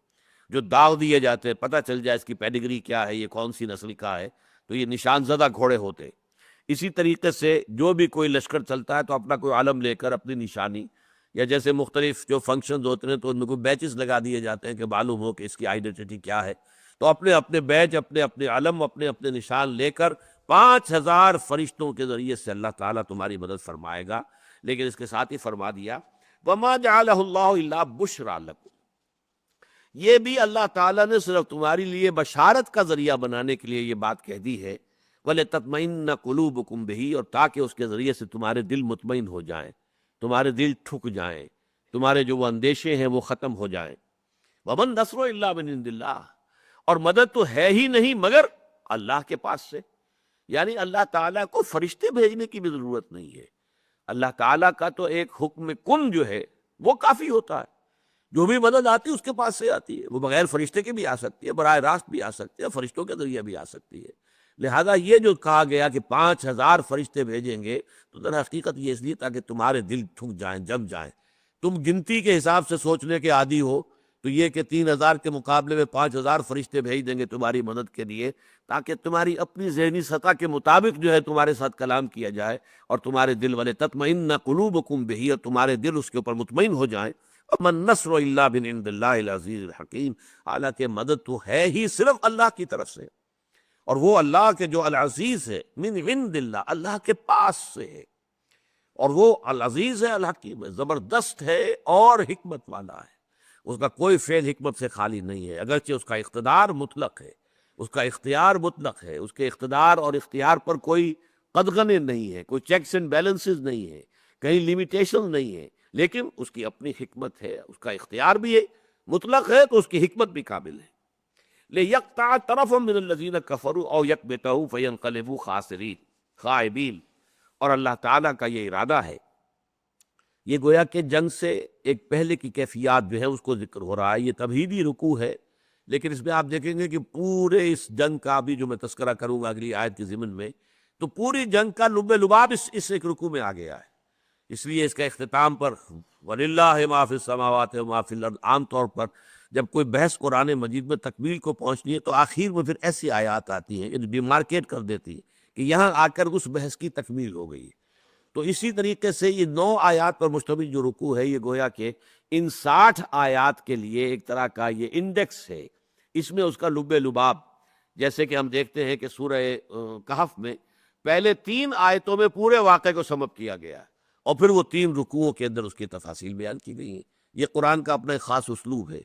Speaker 2: جو داغ دیے جاتے ہیں، پتہ چل جائے اس کی پیڈگری کیا ہے، یہ کون سی نسل کا ہے، تو یہ نشان زدہ گھوڑے ہوتے ہیں۔ اسی طریقے سے جو بھی کوئی لشکر چلتا ہے تو اپنا کوئی علم لے کر اپنی نشانی، یا جیسے مختلف جو فنکشنز ہوتے ہیں تو ان میں کوئی بیچز لگا دیے جاتے ہیں کہ معلوم ہو کہ اس کی آئیڈینٹی کیا ہے، تو اپنے اپنے بیچ، اپنے اپنے علم، اپنے اپنے نشان لے کر 5000 فرشتوں کے ذریعے سے اللہ تعالیٰ تمہاری مدد فرمائے گا۔ لیکن اس کے ساتھ ہی فرما دیا وَمَا جَعَلَهُ اللَّهُ إِلَّا بُشْرَىٰ لَكُمْ، یہ بھی اللہ تعالیٰ نے صرف تمہاری لیے بشارت کا ذریعہ بنانے کے لیے یہ بات کہہ دی ہے، وَلِتَطْمَئِنَّ قُلُوبُكُمْ بِهِ، اور تاکہ اس کے ذریعے سے تمہارے دل مطمئن ہو جائیں، تمہارے دل ٹھک جائیں، تمہارے جو وہ اندیشے ہیں وہ ختم ہو جائیں۔ وَمَن نَّصْرُ إِلَّا مِنْ عِندِ اللَّهِ، اور مدد تو ہے ہی نہیں مگر اللہ کے پاس سے، یعنی اللہ تعالیٰ کو فرشتے بھیجنے کی بھی ضرورت نہیں ہے۔ اللہ تعالیٰ کا تو ایک حکم کن جو ہے وہ کافی ہوتا ہے، جو بھی مدد آتی ہے اس کے پاس سے آتی ہے، وہ بغیر فرشتے کے بھی آ سکتی ہے، براہ راست بھی آ سکتی ہے، فرشتوں کے ذریعے بھی آ سکتی ہے۔ لہذا یہ جو کہا گیا کہ 5000 فرشتے بھیجیں گے، تو در حقیقت یہ اس لیے تاکہ تمہارے دل ٹھک جائیں، جم جائیں۔ تم گنتی کے حساب سے سوچنے کے عادی ہو تو یہ کہ 3000 کے مقابلے میں 5000 فرشتے بھیج دیں گے تمہاری مدد کے لیے، تاکہ تمہاری اپنی ذہنی سطح کے مطابق جو ہے تمہارے ساتھ کلام کیا جائے، اور تمہارے دل والے تطمئن قلوبکم بہ، اور تمہارے دل اس کے اوپر مطمئن ہو جائیں۔ وَمَن نَّصْرُ إِلَّا مِنْ عِندِ اللَّهِ الْعَزِيزِ الْحَكِيمِ، حالانکہ مدد تو ہے ہی صرف اللہ کی طرف سے، اور وہ اللہ کے جو العزیز ہے، من عند اللہ، اللہ کے پاس سے ہے، اور وہ العزیز ہے، الحکیم ہے، زبردست ہے اور حکمت والا ہے۔ اس کا کوئی فعل حکمت سے خالی نہیں ہے، اگرچہ اس کا اقتدار مطلق ہے، اس کا اختیار مطلق ہے، اس کے اقتدار اور اختیار پر کوئی قدغنیں نہیں ہے، کوئی چیکس اینڈ بیلنسز نہیں ہے، کہیں لیمیٹیشن نہیں ہے، لیکن اس کی اپنی حکمت ہے، اس کا اختیار بھی ہے، مطلق ہے تو اس کی حکمت بھی کامل ہے۔ لِيَقْطَعَ طَرَفًا مِّنَ الَّذِينَ كَفَرُوا أَوْ يَكْبِتَهُ فَيَنقَلِبُوا خَائِبِينَ، اور اللہ تعالیٰ کا یہ ارادہ ہے، یہ گویا کہ جنگ سے ایک پہلے کی کیفیات جو ہے اس کو ذکر ہو رہا ہے، یہ تمہیدی رکوع ہے، لیکن اس میں آپ دیکھیں گے کہ پورے اس جنگ کا بھی جو میں تذکرہ کروں گا اگلی آیت کے ضمن میں، تو پوری جنگ کا لب لباب اس ایک رکوع میں آ گیا ہے۔ اس لیے اس کا اختتام پر وَلِلَّهِ مَا فِي السَّمَاوَاتِ وَمَا فِي الْأَرْضِ، عام طور پر جب کوئی بحث قرآن مجید میں تکمیل کو پہنچتی ہے تو آخر میں پھر ایسی آیات آتی ہیں جو ڈیمارکیٹ کر دیتی ہیں کہ یہاں آ کر اس بحث کی تکمیل ہو گئی۔ تو اسی طریقے سے یہ 9 آیات پر مشتمل جو رکوع ہے، یہ گویا کہ ان 60 آیات کے لیے ایک طرح کا یہ انڈیکس ہے، اس میں اس کا لب لباب، جیسے کہ ہم دیکھتے ہیں کہ سورہ کہف میں پہلے 3 آیتوں میں پورے واقعے کو سم اپ کیا گیا ہے، اور پھر وہ 3 رکوعوں کے اندر اس کی تفاصیل بیان کی گئی ہیں۔ یہ قرآن کا اپنا ایک خاص اسلوب ہے،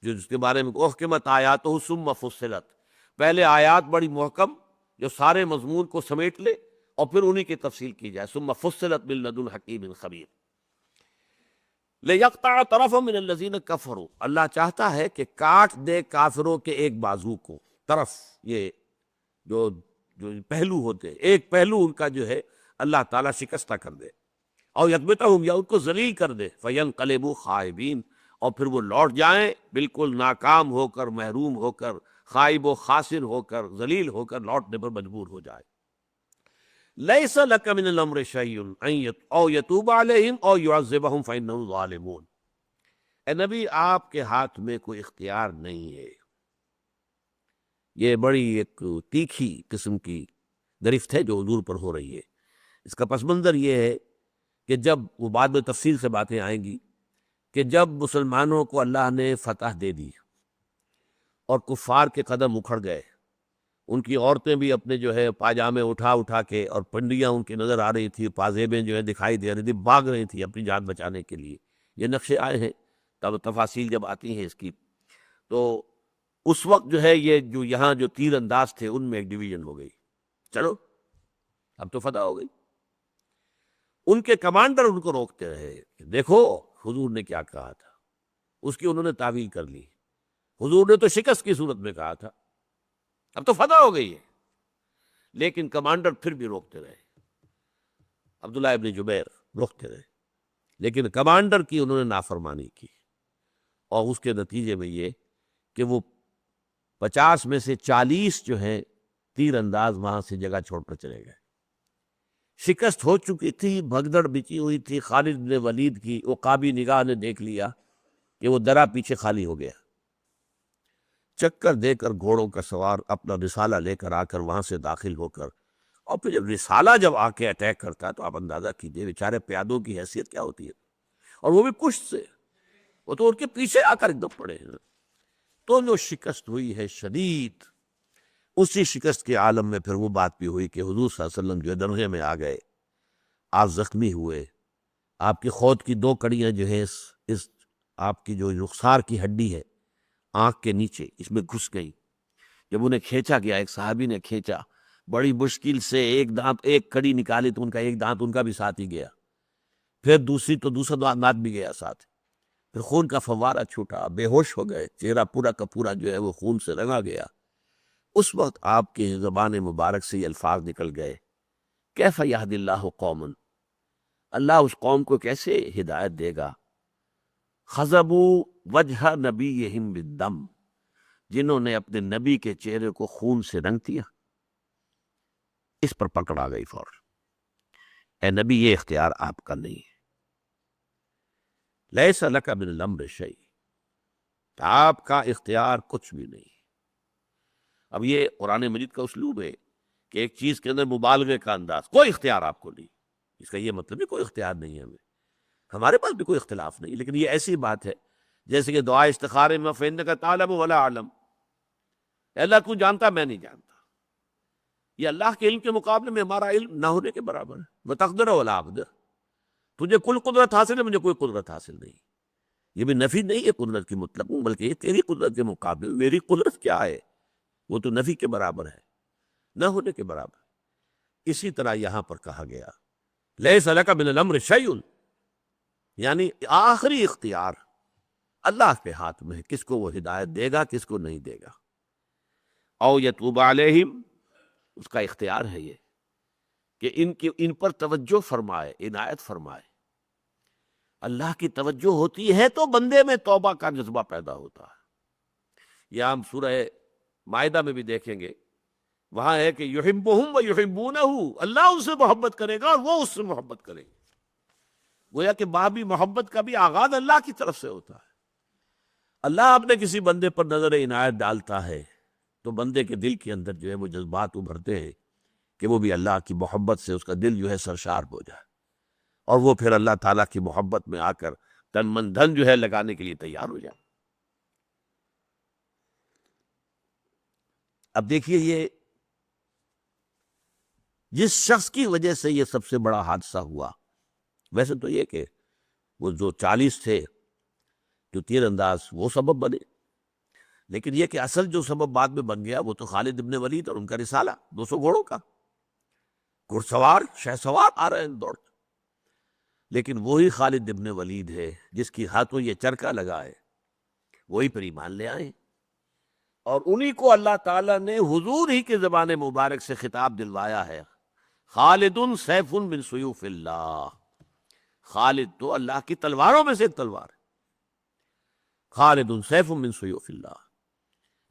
Speaker 2: جو جس کے بارے میں احکمت آیاتہ ثم فصلت، پہلے آیات بڑی محکم جو سارے مضمون کو سمیٹ لے، اور پھر انہی کی تفصیل کی جائے، ثم فصلت من لدن حکیم خبیر۔ لِيَقْطَعَ طَرَفًا مِّنَ الَّذِينَ كَفَرُوا، اللہ چاہتا ہے کہ کاٹ دے کافروں کے ایک بازو کو، طرف یہ جو پہلو ہوتے ہیں، ایک پہلو ان کا جو ہے اللہ تعالیٰ شکستہ کر دے، اور یکبتہم، یا ان کو ذلیل کر دے، فَيَنْقَلِبُوا خَائِبِينَ، اور پھر وہ لوٹ جائیں بالکل ناکام ہو کر، محروم ہو کر، خائب و خاسر ہو کر، ذلیل ہو کر لوٹنے پر مجبور ہو جائے۔ لَيْسَ لَكَ مِنَ الْأَمْرِ شَيْءٌ أَوْ يَتُوبَ عَلَيْهِمْ أَوْ يُعَذِّبَهُمْ فَإِنَّهُمْ ظَالِمُونَ، اے نبی آپ کے ہاتھ میں کوئی اختیار نہیں ہے۔ یہ بڑی ایک تیکھی قسم کی گرفت ہے جو حضور پر ہو رہی ہے۔ اس کا پس منظر یہ ہے کہ جب وہ بعد میں تفصیل سے باتیں آئیں گی کہ جب مسلمانوں کو اللہ نے فتح دے دی اور کفار کے قدم اکھڑ گئے، ان کی عورتیں بھی اپنے جو ہے پاجامے اٹھا کے، اور پنڈیاں ان کی نظر آ رہی تھی، پازیبیں جو ہے دکھائی دے رہی تھی، بھاگ رہی تھی اپنی جان بچانے کے لیے، یہ نقشے آئے ہیں، تب تفاصیل جب آتی ہیں اس کی، تو اس وقت جو ہے یہ جو یہاں جو تیر انداز تھے ان میں ایک ڈویژن ہو گئی، چلو اب تو فتح ہو گئی۔ ان کے کمانڈر ان کو روکتے رہے کہ دیکھو حضور نے کیا کہا تھا، اس کی انہوں نے تعویل کر لی، حضور نے تو شکست کی صورت میں کہا تھا، اب تو فتح ہو گئی ہے، لیکن کمانڈر پھر بھی روکتے رہے، عبداللہ ابن جبیر روکتے رہے، لیکن کمانڈر کی انہوں نے نافرمانی کی، اور اس کے نتیجے میں یہ کہ وہ 50 میں سے 40 جو ہیں تیر انداز وہاں سے جگہ چھوڑ کر چلے گئے۔ شکست ہو چکی تھی، بھگدڑ بچی ہوئی تھی۔ خالد بن ولید کی عقابی نگاہ نے دیکھ لیا کہ وہ درا پیچھے خالی ہو گیا۔ چکر دے کر گھوڑوں کا سوار اپنا رسالہ لے کر آ کر وہاں سے داخل ہو کر، اور پھر جب رسالہ جب آ کے اٹیک کرتا ہے تو آپ اندازہ کیجئے بیچارے پیادوں کی حیثیت کیا ہوتی ہے، اور وہ بھی پشت سے، وہ تو ان کے پیچھے آ کر ایک دم پڑے ہیں۔ تو جو شکست ہوئی ہے شدید، اسی شکست کے عالم میں پھر وہ بات بھی ہوئی کہ حضور صلی اللہ علیہ وسلم جو ہے دنیا میں آ گئے، آپ زخمی ہوئے، آپ کی خود کی 2 کڑیاں جو ہے اس آپ کی جو رخسار کی ہڈی ہے آنکھ کے نیچے، اس میں گھس گئی۔ جب انہیں کھینچا گیا، ایک صحابی نے کھینچا، بڑی مشکل سے ایک کڑی نکالی تو ان کا ایک دانت ان کا بھی ساتھ ہی گیا، پھر دوسرا دانت بھی گیا ساتھ، پھر خون کا فوارہ چھوٹا، بے ہوش ہو گئے، چہرہ پورا کا پورا جو ہے وہ خون سے رنگا گیا۔ اس وقت آپ کی زبان مبارک سے یہ الفاظ نکل گئے، کیف یہد اللہ قوما، اللہ اس قوم کو کیسے ہدایت دے گا، خضبوا وجہ نبیہم بالدم، جنہوں نے اپنے نبی کے چہرے کو خون سے رنگ دیا۔ اس پر پکڑ آ گئی فوراً، اے نبی یہ اختیار آپ کا نہیں ہے، لیس لک من الامر شیء، آپ کا اختیار کچھ بھی نہیں۔ اب یہ قرآن مجید کا اسلوب ہے کہ ایک چیز کے اندر مبالغے کا انداز، کوئی اختیار آپ کو نہیں، اس کا یہ مطلب نہیں کوئی اختیار نہیں ہے ہمیں، ہمارے پاس بھی کوئی اختلاف نہیں، لیکن یہ ایسی بات ہے جیسے کہ دعا استخارے میں فإنک تعلم ولا اعلم، اے اللہ تو جانتا میں نہیں جانتا، یہ اللہ کے علم کے مقابلے میں ہمارا علم نہ ہونے کے برابر ہے۔ وتقدر ولا اقدر، تجھے کل قدرت حاصل ہے، مجھے کوئی قدرت حاصل نہیں۔ یہ بھی نفی نہیں ہے قدرت کی مطلق، بلکہ یہ تیری قدرت کے مقابلے میں میری قدرت کیا ہے، وہ تو نفی کے برابر ہے، نہ ہونے کے برابر۔ اسی طرح یہاں پر کہا گیا لیس لک من الامر شیء، یعنی آخری اختیار اللہ کے ہاتھ میں ہے، کس کو وہ ہدایت دے گا کس کو نہیں دے گا۔ او یتوب علیہم، اس کا اختیار ہے یہ کہ ان پر توجہ فرمائے، عنایت فرمائے۔ اللہ کی توجہ ہوتی ہے تو بندے میں توبہ کا جذبہ پیدا ہوتا ہے۔ یہ ہم سورہ مائدہ میں بھی دیکھیں گے، وہاں ہے کہ یحبہم ویحبونہ، اللہ ان سے محبت کرے گا اور وہ اس سے محبت کرے گا۔ گویا کہ بابی محبت کا بھی آغاز اللہ کی طرف سے ہوتا ہے۔ اللہ اپنے کسی بندے پر نظر عنایت ڈالتا ہے تو بندے کے دل کے اندر جو ہے وہ جذبات ابھرتے ہیں کہ وہ بھی اللہ کی محبت سے اس کا دل جو ہے سرشار ہو جائے، اور وہ پھر اللہ تعالیٰ کی محبت میں آ کر تن من دھن جو ہے لگانے کے لیے تیار ہو جائے۔ اب دیکھیے، یہ جس شخص کی وجہ سے یہ سب سے بڑا حادثہ ہوا، ویسے تو یہ کہ وہ جو 40 تھے جو تیر انداز وہ سبب بنے، لیکن یہ کہ اصل جو سبب بعد میں بن گیا وہ تو خالد ابن ولید اور ان کا رسالہ 200 گھوڑوں کا، گھڑ سوار شہ سوار آ رہے ہیں دوڑ، لیکن وہی خالد ابن ولید ہے جس کی ہاتھوں یہ چرکا لگا ہے، وہی پر ایمان لے آئے، اور انہی کو اللہ تعالیٰ نے حضور ہی کے زبان مبارک سے خطاب دلوایا ہے، خالد سیف من سیوف اللہ، خالد تو اللہ کی تلواروں میں سے ایک تلوار ہے، خالد سیف من سیوف اللہ۔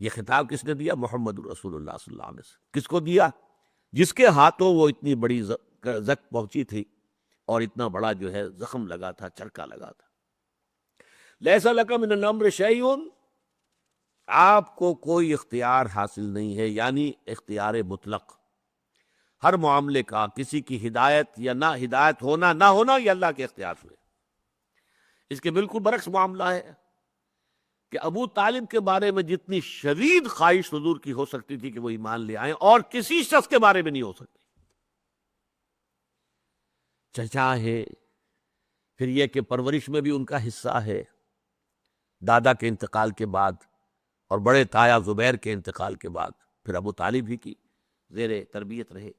Speaker 2: یہ خطاب کس نے دیا؟ محمد رسول اللہ صلی اللہ علیہ وسلم۔ کس کو دیا؟ جس کے ہاتھوں وہ اتنی بڑی زخم پہنچی تھی اور اتنا بڑا جو ہے زخم لگا تھا، چرکا لگا تھا۔ لیس لک من الامر شیء، آپ کو کوئی اختیار حاصل نہیں ہے، یعنی اختیار مطلق ہر معاملے کا، کسی کی ہدایت یا نہ ہدایت ہونا نہ ہونا یہ اللہ کے اختیار میں۔ اس کے بالکل برعکس معاملہ ہے کہ ابو طالب کے بارے میں جتنی شدید خواہش حضور کی ہو سکتی تھی کہ وہ ایمان لے آئیں، اور کسی شخص کے بارے میں نہیں ہو سکتی۔ چچا ہے، پھر یہ کہ پرورش میں بھی ان کا حصہ ہے، دادا کے انتقال کے بعد اور بڑے تایا زبیر کے انتقال کے بعد پھر ابو طالب ہی کی زیر تربیت رہے،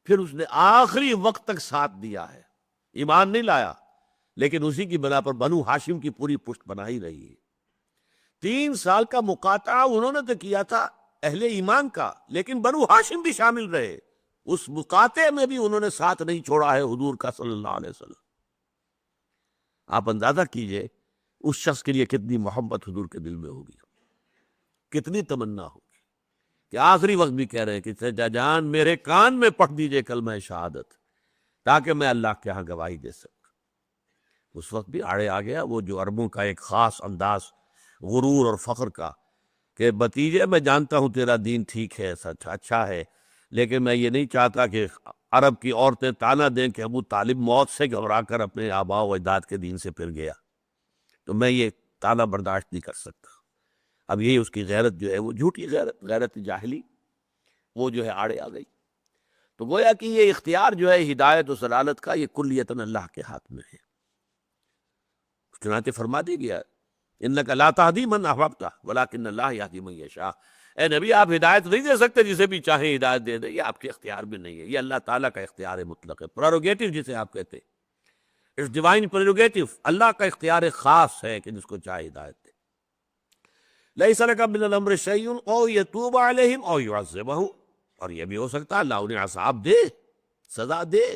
Speaker 2: پھر اس نے آخری وقت تک ساتھ دیا ہے، ایمان نہیں لایا، لیکن اسی کی بنا پر بنو ہاشم کی پوری پشت بنائی رہی ہے۔ 3 سال کا مقاطعہ انہوں نے تو کیا تھا اہل ایمان کا، لیکن بنو ہاشم بھی شامل رہے، اس مقاطعے میں بھی انہوں نے ساتھ نہیں چھوڑا ہے حضور کا صلی اللہ علیہ وسلم۔ آپ اندازہ کیجئے اس شخص کے لیے کتنی محبت حضور کے دل میں ہوگی، کتنی تمنا ہوگی۔ کہ آخری وقت بھی کہہ رہے ہیں کہ چچا جان میرے کان میں پڑھ دیجئے کلمہ شہادت تاکہ میں اللہ کے ہاں گواہی دے سکوں۔ اس وقت بھی آڑے آ گیا وہ جو عربوں کا ایک خاص انداز غرور اور فخر کا کہ بھتیجے میں جانتا ہوں تیرا دین ٹھیک ہے، سچ اچھا ہے، لیکن میں یہ نہیں چاہتا کہ عرب کی عورتیں تانا دیں کہ ابو طالب موت سے گھبرا کر اپنے آباء و اجداد کے دین سے پھر گیا، تو میں یہ تانا برداشت نہیں کر سکتا۔ اب یہی اس کی غیرت جو ہے وہ جھوٹی غیرت، غیرت جاہلی، وہ جو ہے آڑے آ گئی۔ تو گویا کہ یہ اختیار جو ہے ہدایت و ضلالت کا، یہ کلیتاً اللہ کے ہاتھ میں ہے۔ چنانچہ فرما دی گیا انک لا تہدی من احببت ولکن اللہ یہدی من یشاء، اے نبی آپ ہدایت نہیں دے سکتے، جسے بھی چاہیں ہدایت دے دیں، یہ آپ کے اختیار میں نہیں ہے، یہ اللہ تعالیٰ کا اختیار مطلق ہے، پریروگیٹو جسے آپ کہتے ہیں، اٹس ڈیوائن پریروگیٹو، اللہ کا اختیار خاص ہے کہ جس کو چاہے ہدایت دے۔ لیس لک من الامر شیء او یتوب علیہم او یعذبہم، اور یہ بھی ہو سکتا ہے اللہ انہیں عذاب دے، سزا دے،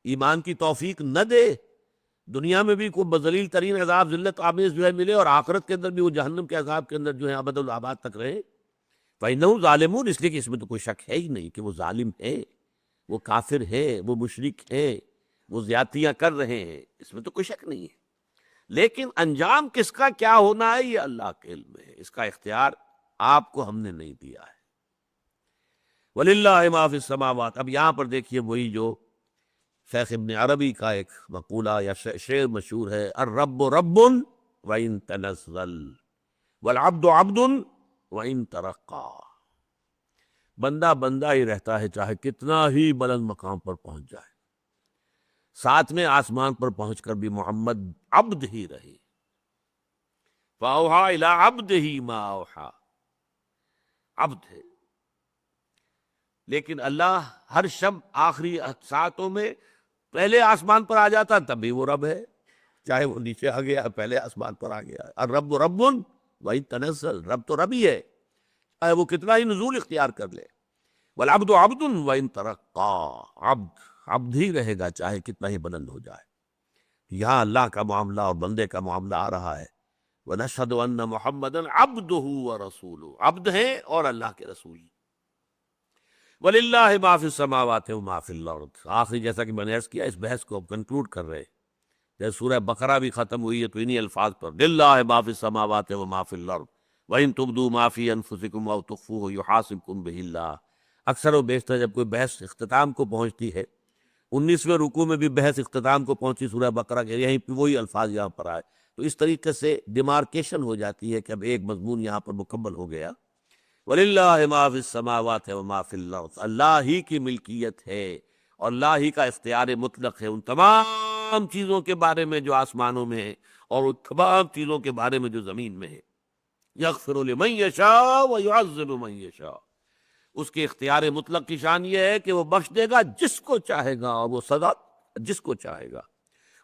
Speaker 2: ایمان کی توفیق نہ دے، دنیا میں بھی کوئی بذلیل ترین عذاب ذلت آمیز جو ہے ملے، اور آخرت کے اندر بھی وہ جہنم کے عذاب کے اندر جو ہے ابد الآباد تک رہے۔ فَإِنَّهُمْ ظَالِمُونَ، اس لیے کہ اس میں تو کوئی شک ہے ہی نہیں کہ وہ ظالم ہے، وہ کافر ہے، وہ مشرک ہے، وہ زیادتیاں کر رہے ہیں، اس میں تو کوئی شک نہیں ہے، لیکن انجام کس کا کیا ہونا ہے یہ اللہ کے علم ہے، اس کا اختیار آپ کو ہم نے نہیں دیا ہے۔ وَلِلَّهِ مَا فِي السَّمَاوَاتِ، اب یہاں پر دیکھیے وہی جو شیخ ابن عربی کا ایک مقولہ یا شعر مشہور ہے، الرب رب وَإِن تنزل والعبد عبد وَإِن ترقى، بندہ بندہ ہی رہتا ہے چاہے کتنا ہی بلند مقام پر پہنچ جائے، ساتویں آسمان پر پہنچ کر بھی محمد عبد ہی رہے۔ فَأَوْحَىٰ إِلَىٰ عَبْدِهِ مَا أَوْحَىٰ، عبد ہے، لیکن اللہ ہر شب آخری ساعتوں میں پہلے آسمان پر آ جاتا تب بھی وہ رب ہے، چاہے وہ نیچے آ گیا پہلے آسمان پر آ گیا۔ الرب رب وَإِن تنزل، رب تو رب ہی ہے چاہے وہ کتنا ہی نزول اختیار کر لے۔ والعبد عبد وَإِن ترقى، عبد عبد ہی رہے گا چاہے کتنا ہی بلند ہو جائے۔ یہاں اللہ کا معاملہ اور بندے کا معاملہ آ رہا ہے، وَنَشْهَدُ أَنَّ مُحَمَّدًا عَبْدُهُ وَرَسُولُهُ، عبد ہیں اور اللہ کے رسول ہیں۔ وَلِلَّهِ مَا فِي السَّمَاوَاتِ وَمَا فِي الْأَرْضِ، آخری جیسا کہ میں نے عرض کیا اس بحث کو اب کنکلوڈ کر رہے ہیں، جیسے سورہ بقرہ بھی ختم ہوئی ہے تو انہی الفاظ پر لِلَّهِ مَا فِي السَّمَاوَاتِ وَمَا فِي الْأَرْضِ وَإِن تُبْدُوا مَا فِي أَنفُسِكُمْ أَوْ تُخْفُوهُ يُحَاسِبْكُم بِهِ اللَّهُ۔ اکثر و بیشتر جب کوئی بحث اختتام کو پہنچتی ہے، 19ویں رکوع میں بھی بحث اختتام کو پہنچی سورہ بقرہ کے، یہیں پہ وہی الفاظ یہاں پر آئے، تو اس طریقے سے ڈیمارکیشن ہو جاتی ہے کہ اب ایک مضمون یہاں پر مکمل ہو گیا۔ وَلِلَّهِ مَا فِي السَّمَاوَاتِ وَمَا فِي الْأَرْضِ، اللہ ہی کی ملکیت ہے اور اللہ ہی کا اختیار مطلق ہے ان تمام چیزوں کے بارے میں جو آسمانوں میں ہے اور ان تمام چیزوں کے بارے میں جو زمین میں ہے۔ یغفر لمن یشاء ویعذب من یشاء، اس کے اختیار مطلق کی شان یہ ہے کہ وہ بخش دے گا جس کو چاہے گا اور وہ سزا جس کو چاہے گا۔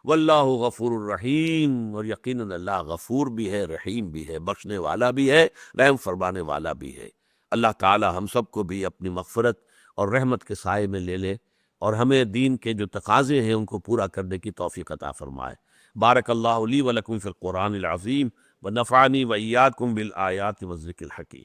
Speaker 2: واللہ غفور الرحیم، اور یقیناً اللہ غفور بھی ہے، رحیم بھی ہے، بخشنے والا بھی ہے، رحم فرمانے والا بھی ہے۔ اللہ تعالی ہم سب کو بھی اپنی مغفرت اور رحمت کے سائے میں لے لے اور ہمیں دین کے جو تقاضے ہیں ان کو پورا کرنے کی توفیق عطا فرمائے۔ بارک اللہ لی ولکم فی القرآن العظیم ونفعنی وإیاکم بالآیات والذکر الحکیم۔